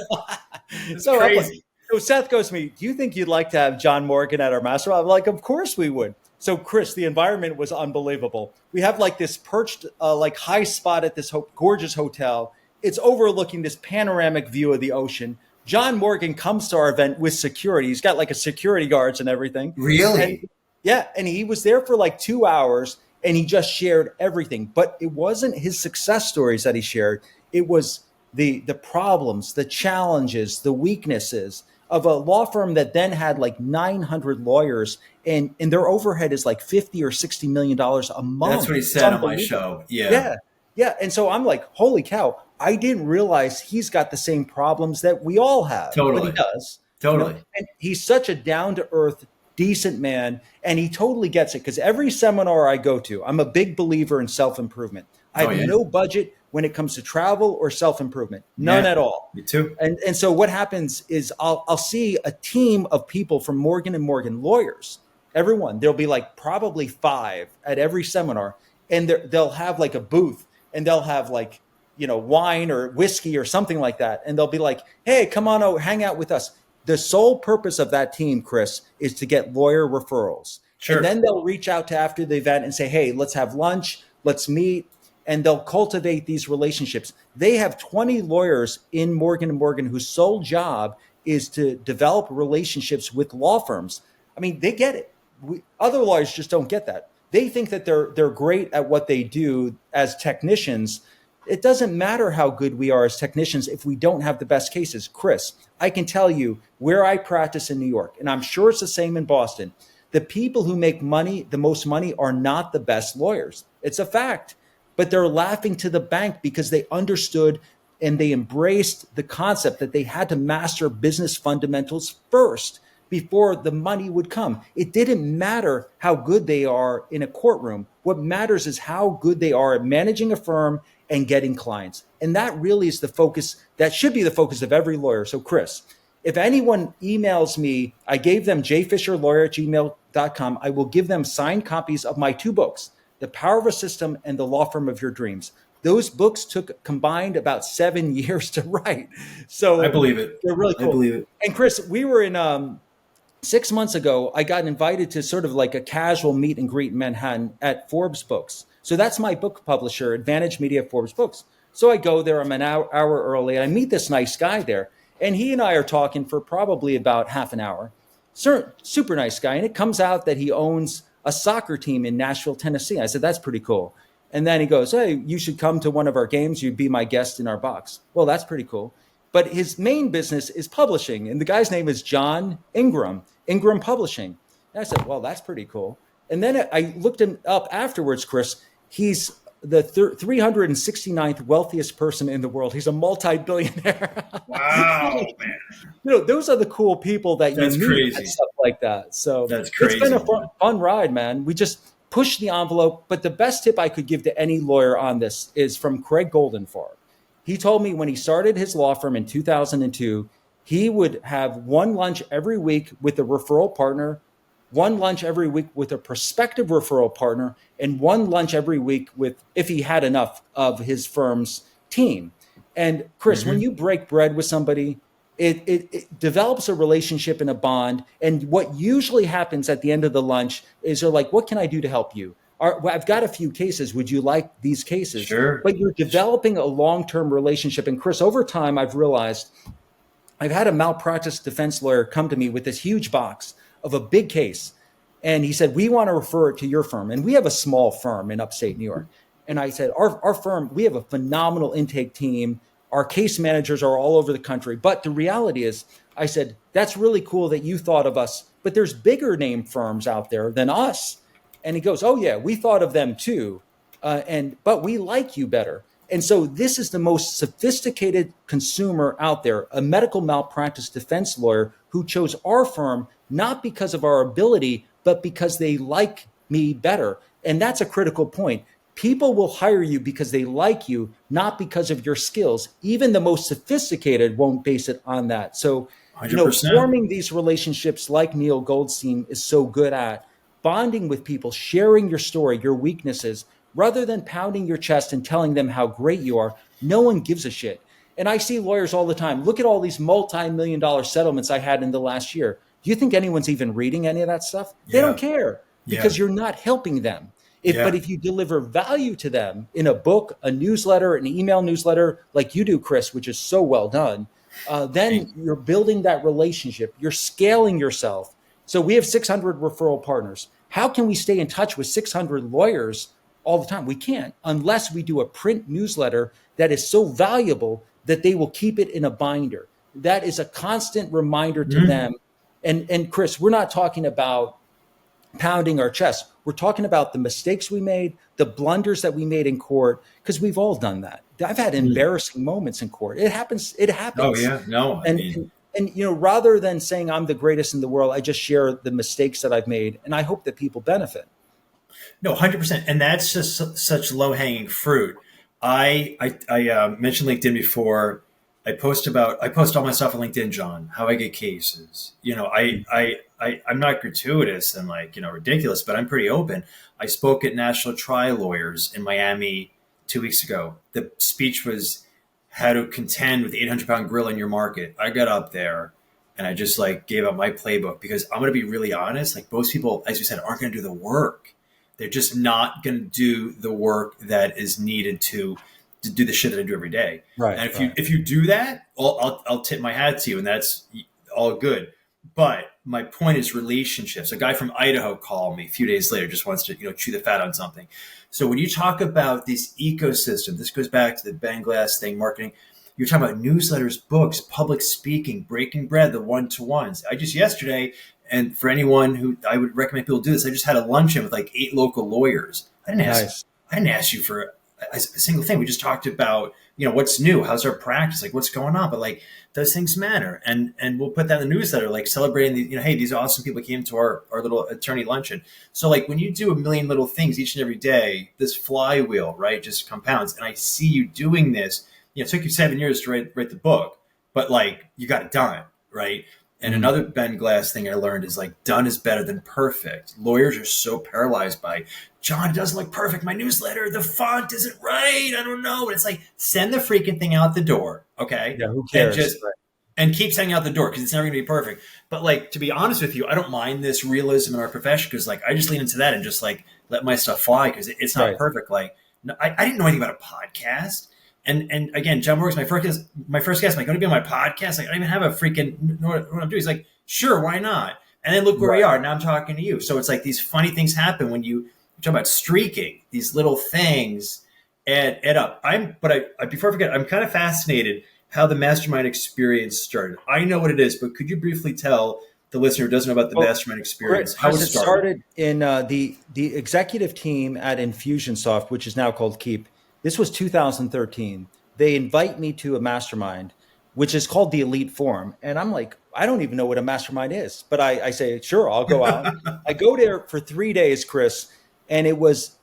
So crazy. So Seth goes to me, do you think you'd like to have John Morgan at our mastermind? I'm like, of course we would. So Chris, the environment was unbelievable. We have like this perched like high spot at this gorgeous hotel. It's overlooking this panoramic view of the ocean. John Morgan comes to our event with security. He's got like a security guards and everything. Really? And he was there for like 2 hours and he just shared everything. But it wasn't his success stories that he shared. It was the problems, the challenges, the weaknesses of a law firm that then had like 900 lawyers and their overhead is like $50 or $60 million a month. That's what he said on my show. Yeah. And so I'm like, holy cow, I didn't realize he's got the same problems that we all have. Totally. But he does. Totally. And he's such a down-to-earth, decent man, and he totally gets it because every seminar I go to, I'm a big believer in self-improvement. I have no budget when it comes to travel or self-improvement. None at all. Me too. And so what happens is I'll see a team of people from Morgan & Morgan lawyers. Everyone. There'll be like probably 5 at every seminar. And they'll have like a booth and they'll have like, wine or whiskey or something like that. And they'll be like, hey, come on over, hang out with us. The sole purpose of that team, Chris, is to get lawyer referrals. Sure. And then they'll reach out to after the event and say, hey, let's have lunch, let's meet. And they'll cultivate these relationships. They have 20 lawyers in Morgan & Morgan whose sole job is to develop relationships with law firms. I mean, they get it. Other lawyers just don't get that. They think that they're great at what they do as technicians. It doesn't matter how good we are as technicians if we don't have the best cases. Chris, I can tell you where I practice in New York, and I'm sure it's the same in Boston. The people who make money, the most money, are not the best lawyers. It's a fact. But they're laughing to the bank because they understood and they embraced the concept that they had to master business fundamentals first before the money would come. It didn't matter how good they are in a courtroom. What matters is how good they are at managing a firm and getting clients. And that really is the focus. That should be the focus of every lawyer. So Chris, if anyone emails me, I gave them jfisherlawyer@gmail.com. I will give them signed copies of my 2 books, The Power of a System and The Law Firm of Your Dreams. Those books took combined about 7 years to write. So I believe it. They're really cool. I believe it. And Chris, we were in 6 months ago, I got invited to sort of like a casual meet and greet in Manhattan at Forbes Books. So that's my book publisher, Advantage Media Forbes Books. So I go there, I'm an hour early, and I meet this nice guy there. And he and I are talking for probably about half an hour. super nice guy. And it comes out that he owns a soccer team in Nashville, Tennessee. I said, that's pretty cool. And then he goes, hey, you should come to one of our games. You'd be my guest in our box. Well, that's pretty cool. But his main business is publishing. And the guy's name is John Ingram Publishing. And I said, well, that's pretty cool. And then I looked him up afterwards, Chris. He's the 369th wealthiest person in the world. He's a multi-billionaire. Wow, man. Those are the cool people that you meet crazy. and stuff like that. So that's crazy. It's been a fun ride, man. We just push the envelope. But the best tip I could give to any lawyer on this is from Craig Goldenfarb. He told me when he started his law firm in 2002, he would have one lunch every week with a referral partner, one lunch every week with a prospective referral partner, and one lunch every week with, if he had enough, of his firm's team. And Chris, when you break bread with somebody, it develops a relationship and a bond. And what usually happens at the end of the lunch is they're like, what can I do to help you? I've got a few cases. Would you like these cases? Sure. But you're developing a long-term relationship. And Chris, over time, I've realized I've had a malpractice defense lawyer come to me with this huge box of a big case. And he said, we want to refer it to your firm. And we have a small firm in upstate New York. And I said, our firm, we have a phenomenal intake team. Our case managers are all over the country. But the reality is, I said, that's really cool that you thought of us, but there's bigger name firms out there than us. And he goes, oh yeah, we thought of them too. But we like you better. And so this is the most sophisticated consumer out there, a medical malpractice defense lawyer who chose our firm, not because of our ability, but because they like me better. And that's a critical point. People will hire you because they like you, not because of your skills. Even the most sophisticated won't base it on that. So, 100%. Forming these relationships like Neil Goldstein is so good at, bonding with people, sharing your story, your weaknesses, rather than pounding your chest and telling them how great you are. No one gives a shit. And I see lawyers all the time. Look at all these multi-million-dollar settlements I had in the last year. Do you think anyone's even reading any of that stuff? They don't care because you're not helping them. But if you deliver value to them in a book, a newsletter, an email newsletter, like you do, Chris, which is so well done, then you're building that relationship. You're scaling yourself. So we have 600 referral partners. How can we stay in touch with 600 lawyers all the time? We can't unless we do a print newsletter that is so valuable that they will keep it in a binder. That is a constant reminder to them. And Chris, we're not talking about pounding our chest. We're talking about the mistakes we made, the blunders that we made in court, because we've all done that. I've had embarrassing moments in court. It happens. Oh yeah, no. And rather than saying I'm the greatest in the world, I just share the mistakes that I've made, and I hope that people benefit. No, 100%. And that's just such low-hanging fruit. I mentioned LinkedIn before. I post all my stuff on LinkedIn, John, how I get cases. I'm not gratuitous and ridiculous, but I'm pretty open. I spoke at National Trial Lawyers in Miami 2 weeks ago. The speech was how to contend with the 800-pound gorilla in your market. I got up there and I just gave up my playbook because I'm going to be really honest. Most people, as you said, aren't going to do the work. They're just not going to do the work that is needed to do the shit that I do every day. Right. And if you do that, I'll tip my hat to you, and that's all good. But my point is relationships. A guy from Idaho called me a few days later, just wants to chew the fat on something. So when you talk about this ecosystem, this goes back to the Ben Glass thing, marketing. You're talking about newsletters, books, public speaking, breaking bread, the one-to-ones. I just yesterday, and for anyone who I would recommend people do this, I just had a luncheon with 8 local lawyers. I didn't ask you for a single thing. We just talked about, what's new, how's our practice, what's going on. But those things matter. And we'll put that in the newsletter, celebrating the, hey, these awesome people came to our little attorney luncheon. So when you do a million little things each and every day, this flywheel, right, just compounds. And I see you doing this. It took you 7 years to write the book, but you got it done, right? And another Ben Glass thing I learned is done is better than perfect. Lawyers are so paralyzed by, John, it doesn't look perfect. My newsletter, the font isn't right. I don't know. But it's send the freaking thing out the door. Okay. Yeah, who cares? And keep sending out the door because it's never going to be perfect. But to be honest with you, I don't mind this realism in our profession because I just lean into that and just let my stuff fly because it's not perfect. I didn't know anything about a podcast. And again, John Morgan's my first guest. I'm going to be on my podcast. I don't even have a freaking know what I'm doing. He's sure, why not? And then look where we Right. are. Now I'm talking to you. So it's like these funny things happen when you talk about streaking, these little things add up. Before I forget, I'm kind of fascinated how the mastermind experience started. I know what it is, but could you briefly tell the listener who doesn't know about the Well, mastermind experience how it Chris, it started? started in the executive team at Infusionsoft, which is now called Keep. This was 2013. They invite me to a mastermind, which is called the Elite Forum. And I'm like, I don't even know what a mastermind is. But I say, sure, I'll go out. I go there for 3 days, Chris, and it was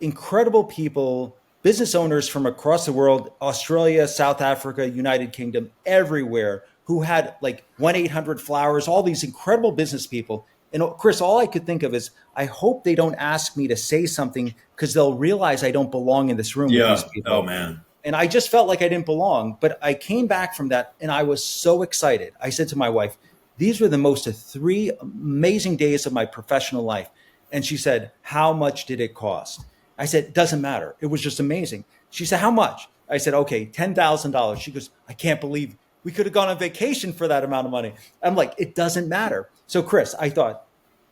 incredible people, business owners from across the world, Australia, South Africa, United Kingdom, everywhere, who had like 1-800-Flowers, all these incredible business people. And Chris, all I could think of is, I hope they don't ask me to say something because they'll realize I don't belong in this room with these Yeah. people. Oh, man. And I just felt like I didn't belong. But I came back from that and I was so excited. I said to my wife, these were the most 3 amazing days of my professional life. And she said, how much did it cost? I said, it doesn't matter. It was just amazing. She said, how much? I said, okay, $10,000. She goes, I can't believe we could have gone on vacation for that amount of money. I'm like, it doesn't matter. So Chris, I thought,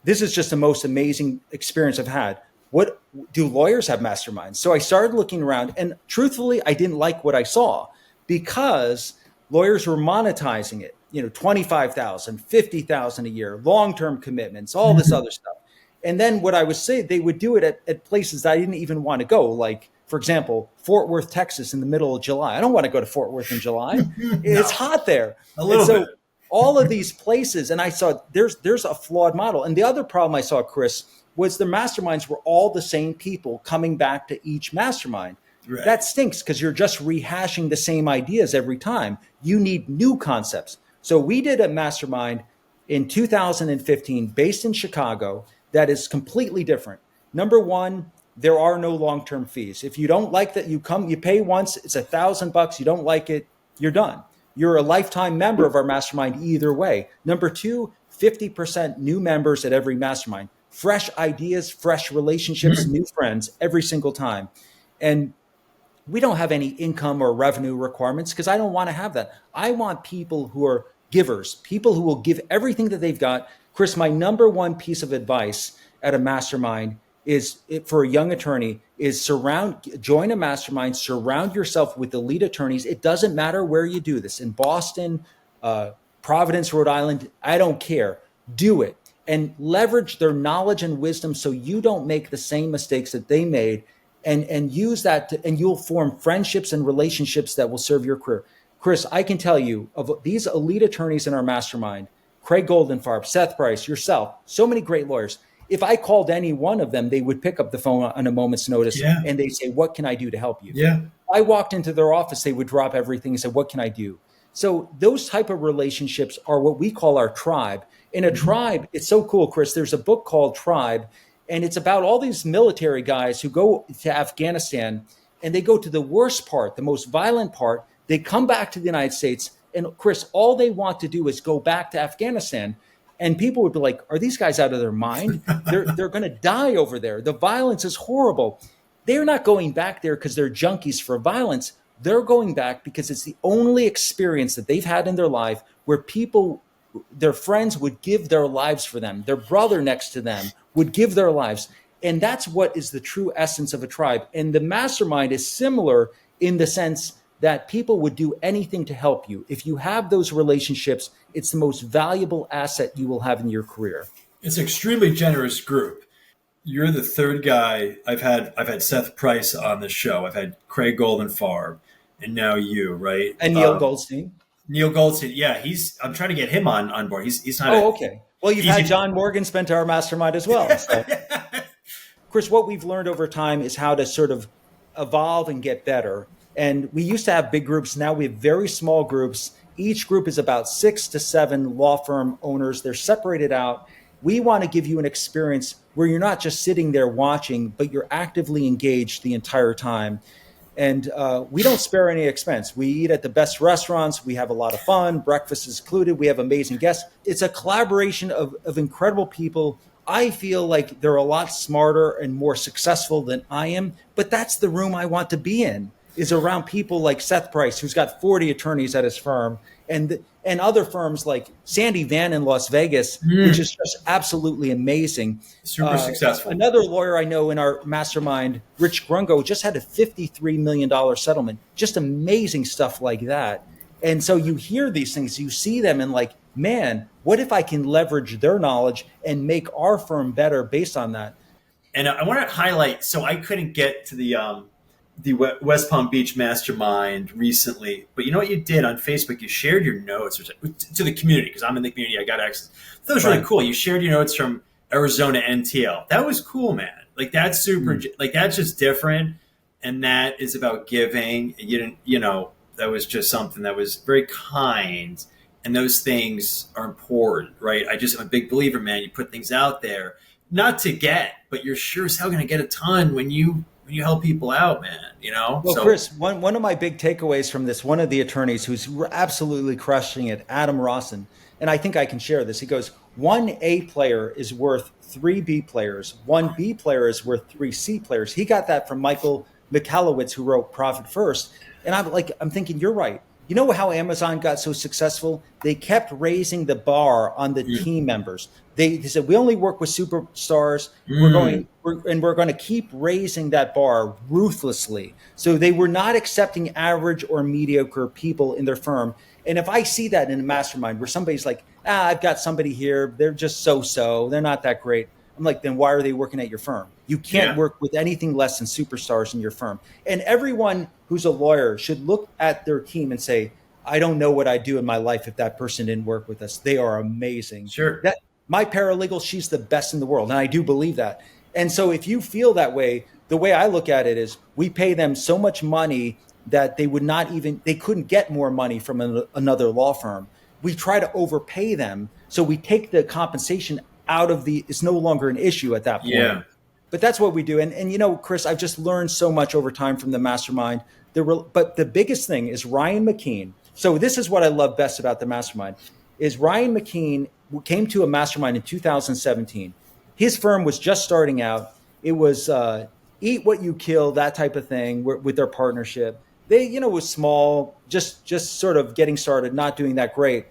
this is just the most amazing experience I've had. What do lawyers have masterminds? So I started looking around, and truthfully, I didn't like what I saw because lawyers were monetizing it, 25,000, 50,000 a year, long-term commitments, all this other stuff. And then what I would say, they would do it at places I didn't even want to go. Like, for example, Fort Worth, Texas in the middle of July. I don't want to go to Fort Worth in July. It's hot there. A little bit. All of these places, and I saw there's a flawed model. And the other problem I saw, Chris, was the masterminds were all the same people coming back to each mastermind. Right. That stinks because you're just rehashing the same ideas every time. You need new concepts. So we did a mastermind in 2015 based in Chicago that is completely different. Number one, there are no long-term fees. If you don't like that, you pay once, it's $1,000. You don't like it, you're done. You're a lifetime member of our mastermind either way. Number two, 50% new members at every mastermind. Fresh ideas, fresh relationships, new friends every single time. And we don't have any income or revenue requirements because I don't want to have that. I want people who are givers, people who will give everything that they've got. Chris, my number one piece of advice at a mastermind is for a young attorney is join a mastermind, surround yourself with elite attorneys. It doesn't matter where you do this, in Boston, Providence, Rhode Island, I don't care. Do it and leverage their knowledge and wisdom so you don't make the same mistakes that they made, and use that and you'll form friendships and relationships that will serve your career. Chris, I can tell you of these elite attorneys in our mastermind, Craig Goldenfarb, Seth Price, yourself, so many great lawyers. If I called any one of them, they would pick up the phone on a moment's notice and they'd say, what can I do to help you? Yeah. I walked into their office, they would drop everything and say, what can I do? So those type of relationships are what we call our tribe. In a tribe, it's so cool, Chris. There's a book called Tribe, and it's about all these military guys who go to Afghanistan and they go to the worst part, the most violent part. They come back to the United States. And Chris, all they want to do is go back to Afghanistan. And people would be like, are these guys out of their mind? They're going to die over there. The violence is horrible. They're not going back there because they're junkies for violence. They're going back because it's the only experience that they've had in their life where people, their friends would give their lives for them. Their brother next to them would give their lives. And that's what is the true essence of a tribe. And the mastermind is similar in the sense that people would do anything to help you. If you have those relationships, it's the most valuable asset you will have in your career. It's an extremely generous group. You're the third guy. I've had Seth Price on the show. I've had Craig Goldenfarb, and now you, right? And Neil Goldstein. Neil Goldstein, yeah, I'm trying to get him on board. He's not. Okay. Well, you've had John Morgan spent our mastermind as well. So. Chris, what we've learned over time is how to sort of evolve and get better. And we used to have big groups. Now we have very small groups. Each group is about 6 to 7 law firm owners. They're separated out. We want to give you an experience where you're not just sitting there watching, but you're actively engaged the entire time. And we don't spare any expense. We eat at the best restaurants. We have a lot of fun. Breakfast is included. We have amazing guests. It's a collaboration of incredible people. I feel like they're a lot smarter and more successful than I am, but that's the room I want to be in. is around people like Seth Price, who's got 40 attorneys at his firm, and other firms like Sandy Van in Las Vegas, which is just absolutely amazing. Super successful. Another lawyer I know in our mastermind, Rich Grungo, just had a $53 million settlement. Just amazing stuff like that. And so you hear these things, you see them, and like, man, what if I can leverage their knowledge and make our firm better based on that? And I want to highlight, so I couldn't get to the West Palm Beach mastermind recently, but you know what you did on Facebook? You shared your notes to the community, because I'm in the community. I got access. That was really cool. You shared your notes from Arizona NTL. That was cool, man. Like, that's super, like, that's just different. And that is about giving. You didn't, that was just something that was very kind. And those things are important, right? I'm a big believer, man. You put things out there, not to get, but you're sure as hell going to get a ton when you help people out, man, Well, so, Chris, one of my big takeaways from this, one of the attorneys who's absolutely crushing it, Adam Rawson, and I think I can share this. He goes, 1 A player is worth 3 B players. 1 B player is worth 3 C players. He got that from Michael Michalowicz, who wrote Profit First. And I'm thinking, you're right. You know how Amazon got so successful? They kept raising the bar on the team members. They said, we only work with superstars. We're going to keep raising that bar ruthlessly. So they were not accepting average or mediocre people in their firm. And if I see that in a mastermind where somebody's like, I've got somebody here, they're just so-so, they're not that great. I'm like, then why are they working at your firm? You can't work with anything less than superstars in your firm. And everyone who's a lawyer should look at their team and say, I don't know what I'd do in my life if that person didn't work with us. They are amazing. Sure. My paralegal, she's the best in the world. And I do believe that. And so if you feel that way, the way I look at it is we pay them so much money that they couldn't get more money from another law firm. We try to overpay them. So we take the compensation out of it's no longer an issue at that point. Yeah. But that's what we do. And Chris, I've just learned so much over time from the mastermind. But the biggest thing is Ryan McKean. So this is what I love best about the mastermind is Ryan McKean came to a mastermind in 2017. His firm was just starting out. It was eat what you kill, that type of thing with their partnership. They, was small, just sort of getting started, not doing that great.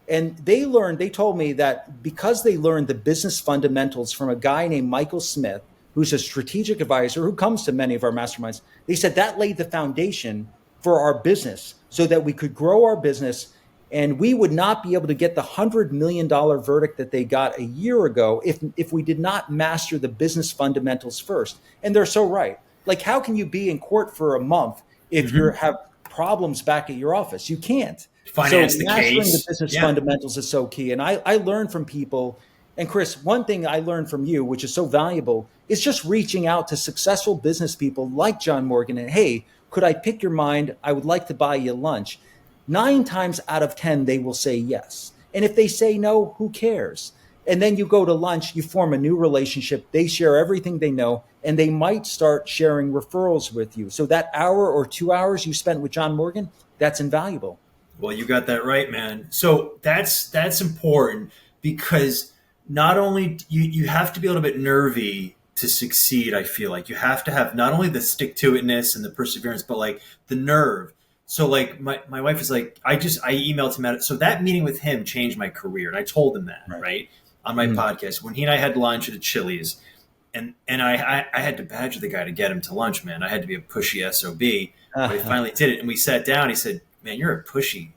And they told me that because they learned the business fundamentals from a guy named Michael Smith, who's a strategic advisor who comes to many of our masterminds, they said that laid the foundation for our business so that we could grow our business. And we would not be able to get the $100 million verdict that they got a year ago if we did not master the business fundamentals first. And they're so right. Like, how can you be in court for a month if you have problems back at your office? You can't. Finance so the mastering case. the business fundamentals is so key. And I learned from people. And Chris, one thing I learned from you, which is so valuable, is just reaching out to successful business people like John Morgan and, hey, could I pick your mind? I would like to buy you lunch. 9 times out of 10, they will say yes. And if they say no, who cares? And then you go to lunch, you form a new relationship. They share everything they know, and they might start sharing referrals with you. So that hour or 2 hours you spent with John Morgan, that's invaluable. Well, you got that right, man. So that's important because not only you have to be a little bit nervy to succeed. I feel like you have to have not only the stick-to-itness and the perseverance, but like the nerve. So like my wife is like, I emailed him. So that meeting with him changed my career. And I told him that, right? On my podcast, when he and I had lunch at a Chili's, and I had to badger the guy to get him to lunch, man. I had to be a pushy SOB, but he finally did it. And we sat down. He said, man, you're a pushy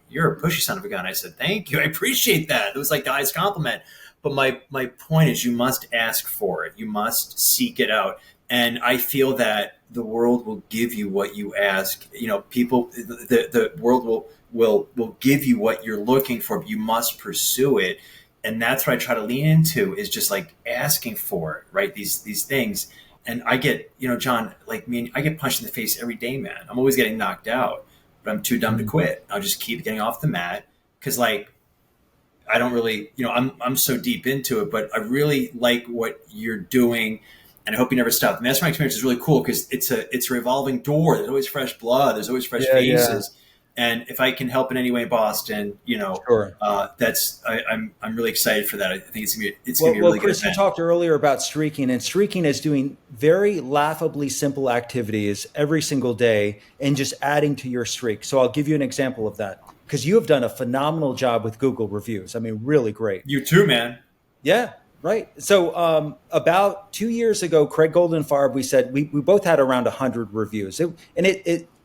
son of a gun. I said, thank you. I appreciate that. It was like the highest compliment. But my point is you must ask for it. You must seek it out. And I feel that the world will give you what you ask. People, the world will give you what you're looking for, but you must pursue it. And that's what I try to lean into is just like asking for it, right? These things. And I get, John, like me, I get punched in the face every day, man. I'm always getting knocked out, but I'm too dumb to quit. I'll just keep getting off the mat because I don't really, I'm so deep into it, but I really like what you're doing. And I hope you never stop. The mastermind experience is really cool because it's a revolving door. There's always fresh blood. There's always fresh faces. And if I can help in any way in Boston, Sure. I'm really excited for that. I think it's Well, gonna be a well, really good Chris, you event. talked earlier about streaking, and streaking is doing very laughably simple activities every single day and just adding to your streak. So I'll give you an example of that because you have done a phenomenal job with Google reviews. I mean, really great. You too, man. Yeah, right. So about 2 years ago, Craig Goldenfarb, we said we both had around 100 reviews.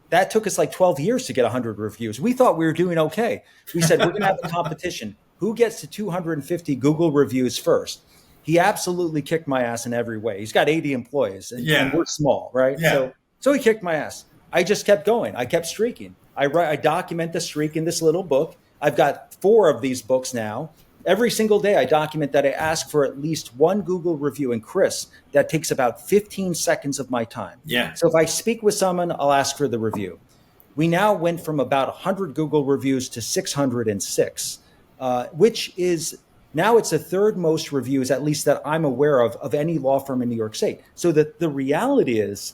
That took us like 12 years to get 100 reviews. We thought we were doing okay. We said, we're going to have a competition. Who gets to 250 Google reviews first? He absolutely kicked my ass in every way. He's got 80 employees and we're small, right? Yeah. So he kicked my ass. I just kept going. I kept streaking. I document the streak in this little book. I've got 4 of these books now. Every single day I document that I ask for at least one Google review. And Chris, that takes about 15 seconds of my time. Yeah. So if I speak with someone, I'll ask for the review. We now went from about 100 Google reviews to 606, which is now it's the third most reviews, at least that I'm aware of any law firm in New York State. So the reality is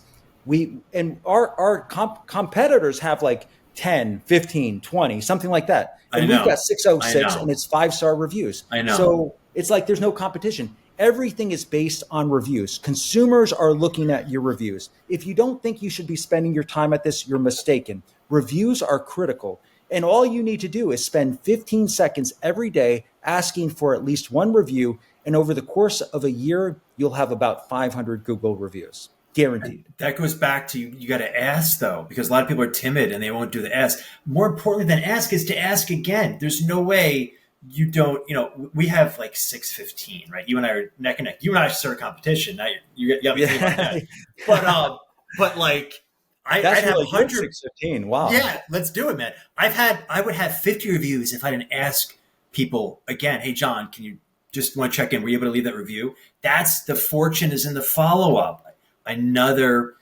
our competitors have like 10, 15, 20, something like that. And we've got 606 and it's 5-star reviews. I know. So it's like there's no competition. Everything is based on reviews. Consumers are looking at your reviews. If you don't think you should be spending your time at this, you're mistaken. Reviews are critical. And all you need to do is spend 15 seconds every day asking for at least one review. And over the course of a year, you'll have about 500 Google reviews. Guaranteed. That goes back to you got to ask, though, because a lot of people are timid and they won't do the ask. More importantly than ask is to ask again. There's no way you don't, we have like 615, right? You and I are neck and neck. You and I should start a competition. Now you got to think about that. But like, I'd have 100. 615. Wow. Yeah, let's do it, man. I would have 50 reviews if I didn't ask people again, hey, John, can you just want to check in? Were you able to leave that review? That's the fortune is in the follow-up. Another,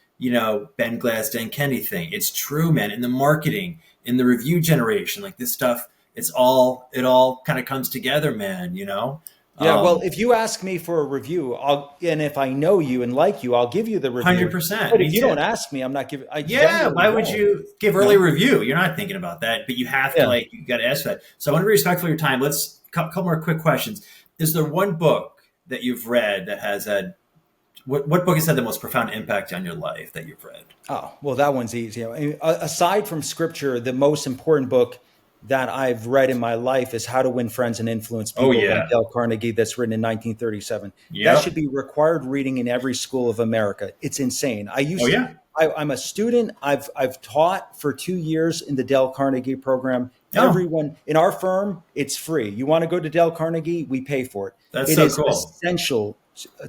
Ben Glass, Dan Kennedy thing. It's true, man. In the marketing, in the review generation, like this stuff, it all kind of comes together, man, Yeah, well, if you ask me for a review, and if I know you and like you, I'll give you the review. 100%. But if you don't ask me, I'm not giving. Why would you give early review? You're not thinking about that, but you have to you got to ask for that. So I want to be respectful of your time. Let's a couple more quick questions. Is there one book that you've read that has had what book has had the most profound impact on your life that you've read? Oh, well, that one's easy. Aside from scripture, the most important book that I've read in my life is How to Win Friends and Influence People by Dale Carnegie, that's written in 1937. Yep. That should be required reading in every school of America. It's insane. I'm a student. I've taught for 2 years in the Dale Carnegie program. Oh. Everyone in our firm, it's free. You want to go to Dale Carnegie, we pay for it. That's so cool. It is essential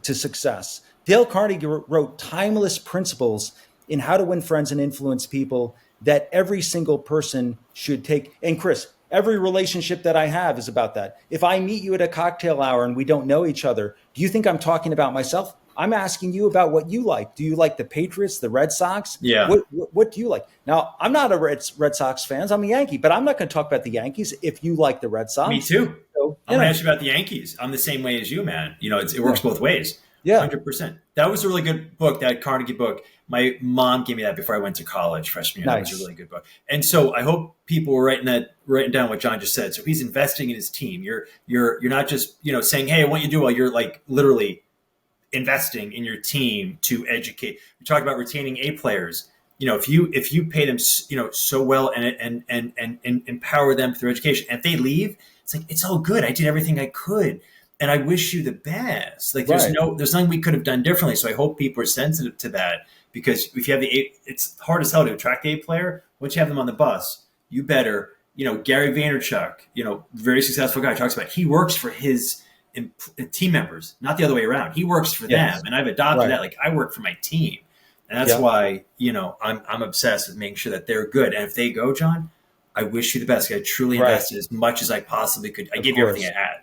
to success. Dale Carnegie wrote timeless principles in how to win friends and influence people that every single person should take. And Chris, every relationship that I have is about that. If I meet you at a cocktail hour and we don't know each other, do you think I'm talking about myself? I'm asking you about what you like. Do you like the Patriots, the Red Sox? Yeah. What do you like? Now, I'm not a Red Sox fan. I'm a Yankee, but I'm not going to talk about the Yankees if you like the Red Sox. Me too. So, I'm going to ask you about the Yankees. I'm the same way as you, man. It works both ways. Yeah. 100%. That was a really good book, that Carnegie book. My mom gave me that before I went to college freshman year. Nice. That was a really good book. And so I hope people were writing down what John just said. So he's investing in his team. You're not just, saying, hey, I want you to do well. You're like literally investing in your team to educate. We talk about retaining A players. If you pay them, so well and empower them through education, and if they leave, it's like, it's all good. I did everything I could. And I wish you the best. Like there's nothing we could have done differently. So I hope people are sensitive to that, because if you have it's hard as hell to attract the A player. Once you have them on the bus, you better, Gary Vaynerchuk, very successful guy, talks about, he works for his team members, not the other way around. He works for them. And I've adopted that. Like, I work for my team. And that's why, I'm obsessed with making sure that they're good. And if they go, John, I wish you the best. I truly invested as much as I possibly could. I gave you everything I had.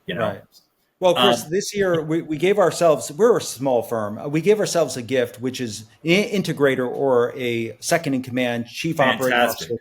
Right. Well, Chris, this year we gave ourselves, we're a small firm. We gave ourselves a gift, which is an integrator or a second in command, chief operating officer.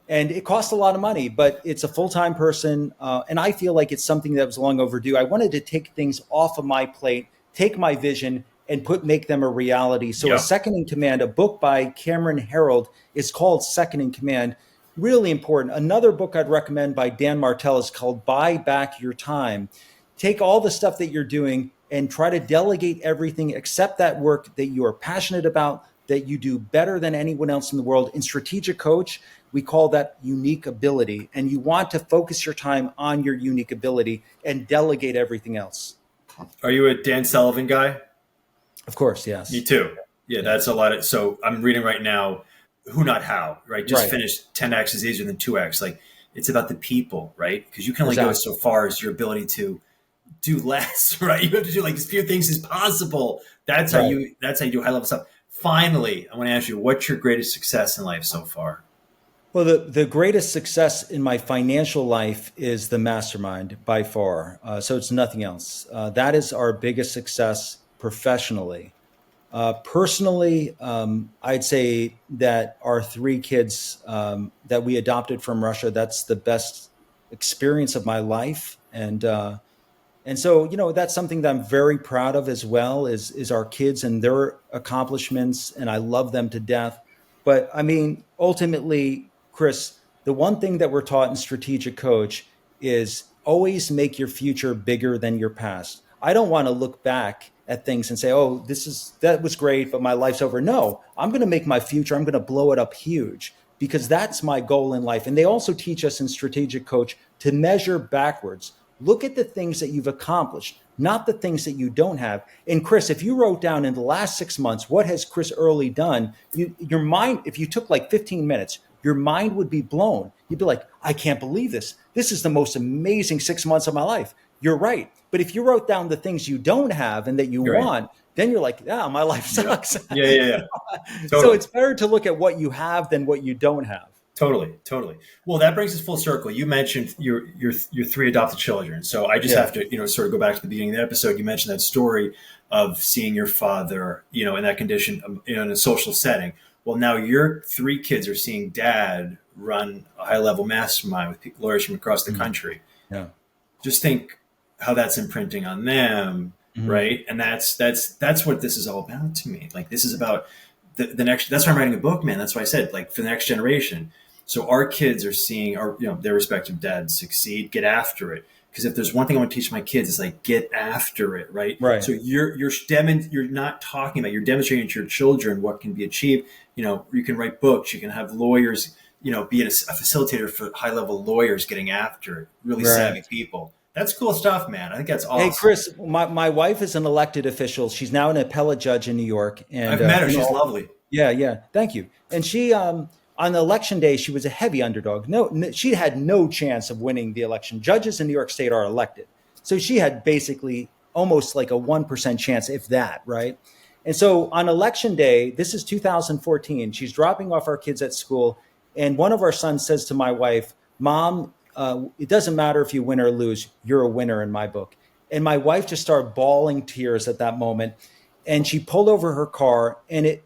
And it costs a lot of money, but it's a full-time person. And I feel like it's something that was long overdue. I wanted to take things off of my plate, take my vision and make them a reality. So a second in command, a book by Cameron Herold is called Second in Command. really important. Another book I'd recommend by Dan Martell is called Buy Back Your Time. Take all the stuff that you're doing and try to delegate everything except that work that you are passionate about, that you do better than anyone else in the world. In Strategic Coach, we call that unique ability. And you want to focus your time on your unique ability and delegate everything else. Are you a Dan Sullivan guy? Of course, yes. Me too. Yeah, that's a lot of, so I'm reading right now, Who Not How, right? Just finished 10X is easier than 2X. Like, it's about the people, right? Because you can only go so far as your ability to do less, right? You have to do like as few things as possible. That's how you do high level stuff. Finally, I want to ask you, what's your greatest success in life so far? Well, the greatest success in my financial life is the mastermind by far. So it's nothing else. That is our biggest success professionally. Personally, I'd say that our 3 kids that we adopted from Russia, that's the best experience of my life. And so, that's something that I'm very proud of as well, is our kids and their accomplishments. And I love them to death. But I mean, ultimately, Chris, the one thing that we're taught in Strategic Coach is always make your future bigger than your past. I don't want to look back at things and say, oh, that was great, but my life's over. No, I'm going to make my future, I'm going to blow it up huge, because that's my goal in life. And they also teach us in Strategic Coach to measure backwards. Look at the things that you've accomplished, not the things that you don't have. And Chris, if you wrote down in the last 6 months, what has Chris Earley done? Your mind, if you took like 15 minutes, your mind would be blown. You'd be like, I can't believe this. This is the most amazing 6 months of my life. You're right. But if you wrote down the things you don't have and that you want, then you're like, yeah, my life sucks. Yeah. Totally. So it's better to look at what you have than what you don't have. Totally. Well, that brings us full circle. You mentioned your 3 adopted children. So I just have to, sort of go back to the beginning of the episode. You mentioned that story of seeing your father, in that condition, in a social setting. Well, now your 3 kids are seeing dad run a high-level mastermind with lawyers from across the country. Yeah. Just think how that's imprinting on them, right? And that's what this is all about to me. Like, this is about the next. That's why I'm writing a book, man. That's why I said, like, for the next generation. So our kids are seeing their respective dads succeed, get after it. Because if there's one thing I want to teach my kids, it's like, get after it, right? So you're not talking about, you're demonstrating to your children what can be achieved. You can write books, you can have lawyers, be a facilitator for high-level lawyers getting after it, really savvy people. That's cool stuff, man. I think that's awesome. Hey, Chris, my wife is an elected official. She's now an appellate judge in New York. And I've met her. She's lovely. Yeah. Thank you. And she, on election day, she was a heavy underdog. No, she had no chance of winning the election. Judges in New York State are elected. So she had basically almost like a 1% chance, if that, right? And so on election day, this is 2014, she's dropping off our kids at school. And one of our sons says to my wife, Mom, it doesn't matter if you win or lose, you're a winner in my book. And my wife just started bawling tears at that moment. And she pulled over her car. And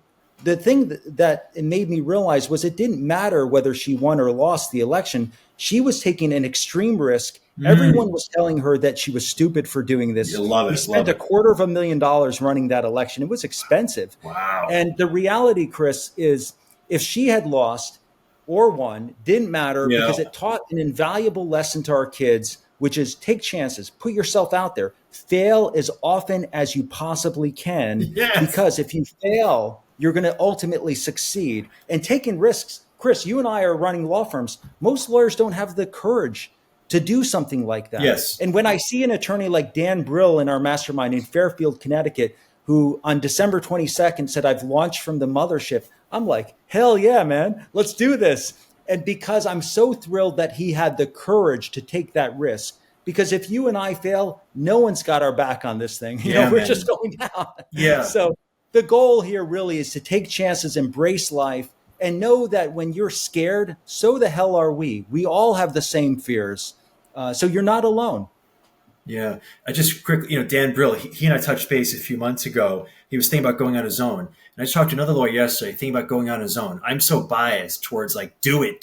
the thing that it made me realize was it didn't matter whether she won or lost the election. She was taking an extreme risk. Everyone was telling her that she was stupid for doing this. You love it. We spent $250,000 running that election. It was expensive. Wow. And the reality, Chris, is if she had lost or won, didn't matter, because it taught an invaluable lesson to our kids, which is take chances, put yourself out there, fail as often as you possibly can. Yes. Because if you fail, you're going to ultimately succeed. And taking risks, Chris, you and I are running law firms. Most lawyers don't have the courage to do something like that. Yes. And when I see an attorney like Dan Brill in our mastermind in Fairfield, Connecticut, who on December 22nd said, I've launched from the mothership, I'm like, hell yeah, man, let's do this. And because I'm so thrilled that he had the courage to take that risk, because if you and I fail, no one's got our back on this thing. We're just going down. Yeah. So the goal here really is to take chances, embrace life, and know that when you're scared, so the hell are we. We all have the same fears. So you're not alone. Yeah. I just quickly, Dan Brill, he and I touched base a few months ago. He was thinking about going on his own. And I just talked to another lawyer yesterday thinking about going on his own. I'm so biased towards like, do it,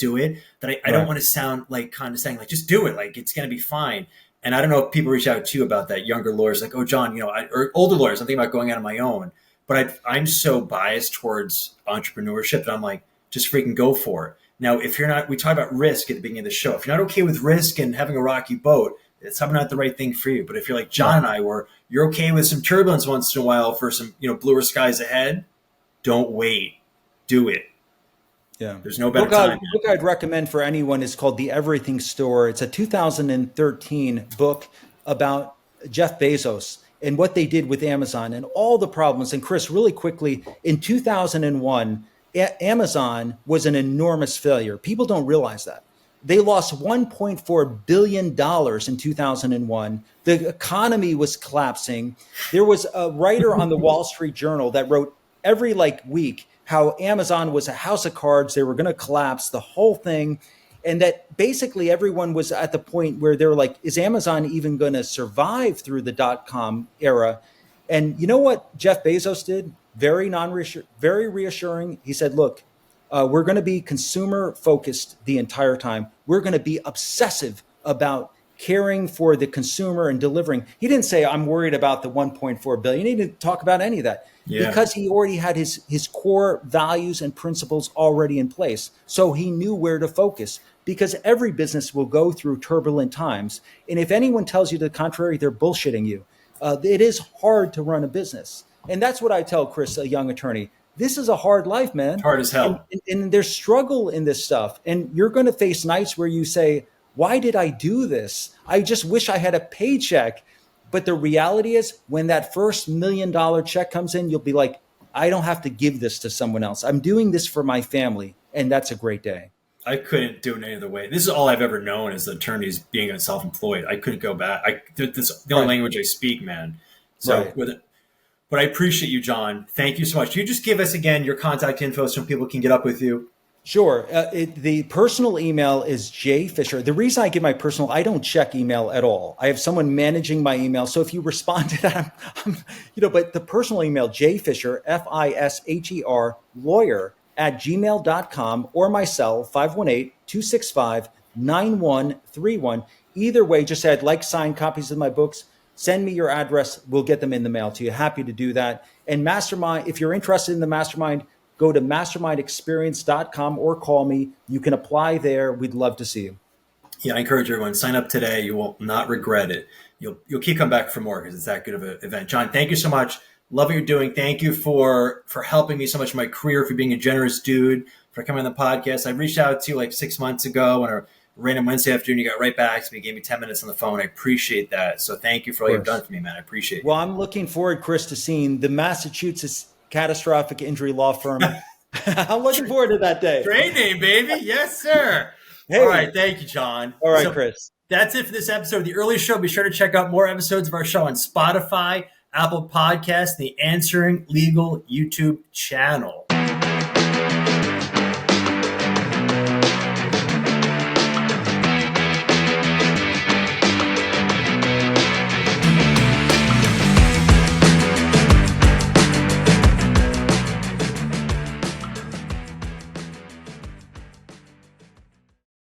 that I don't want to sound like condescending, like just do it. Like it's going to be fine. And I don't know if people reach out to you about that, younger lawyers, like, oh, John, or older lawyers, I'm thinking about going out on my own. But I'm so biased towards entrepreneurship that I'm like, just freaking go for it. Now, if you're not, we talk about risk at the beginning of the show. If you're not okay with risk and having a rocky boat, it's probably not the right thing for you. But if you're like John and I were, you're okay with some turbulence once in a while for some, bluer skies ahead, don't wait. Do it. Yeah. There's no better time. The book I'd recommend for anyone is called The Everything Store. It's a 2013 book about Jeff Bezos and what they did with Amazon and all the problems. And Chris, really quickly, in 2001, Amazon was an enormous failure. People don't realize that. They lost $1.4 billion in 2001. The economy was collapsing. There was a writer on the Wall Street Journal that wrote every week how Amazon was a house of cards. They were going to collapse the whole thing. And that basically everyone was at the point where they were like, is Amazon even going to survive through the dot-com era? And you know what Jeff Bezos did? Very reassuring. He said, look, we're going to be consumer focused the entire time. We're going to be obsessive about caring for the consumer and delivering. He didn't say, I'm worried about the 1.4 billion. He didn't talk about any of that because he already had his core values and principles already in place. So he knew where to focus because every business will go through turbulent times. And if anyone tells you the contrary, they're bullshitting you. It is hard to run a business. And that's what I tell Chris, a young attorney. This is a hard life, man. Hard as hell. And there's struggle in this stuff. And you're going to face nights where you say, why did I do this? I just wish I had a paycheck. But the reality is when that first $1 million check comes in, you'll be like, I don't have to give this to someone else. I'm doing this for my family. And that's a great day. I couldn't do it any other way. This is all I've ever known as attorneys being self-employed. I couldn't go back. This is the only language I speak, man. So but I appreciate you, John. Thank you so much. You just give us again your contact info so people can get up with you. Sure. The personal email is jfisher. The reason I give my personal, I don't check email at all. I have someone managing my email. So if you respond to that, but the personal email, jfisher, Fisher, lawyer @gmail.com or my cell, 518-265-9131. Either way, just add signed copies of my books. Send me your address. We'll get them in the mail to you. Happy to do that. And Mastermind, if you're interested in the Mastermind, go to mastermindexperience.com or call me. You can apply there. We'd love to see you. Yeah, I encourage everyone, sign up today. You will not regret it. You'll keep coming back for more because it's that good of an event. John, thank you so much. Love what you're doing. Thank you for helping me so much in my career, for being a generous dude, for coming on the podcast. I reached out to you 6 months ago on a random Wednesday afternoon. You got right back to me, gave me 10 minutes on the phone. I appreciate that. So thank you for all you've done for me, man. I appreciate it. Well, I'm looking forward, Chris, to seeing the Massachusetts catastrophic injury law firm. I'm looking forward to that day. Great name, baby. Yes, sir. Hey. All right. Thank you, John. All right, Chris. That's it for this episode of The Earley Show. Be sure to check out more episodes of our show on Spotify, Apple Podcasts, the Answering Legal YouTube channel.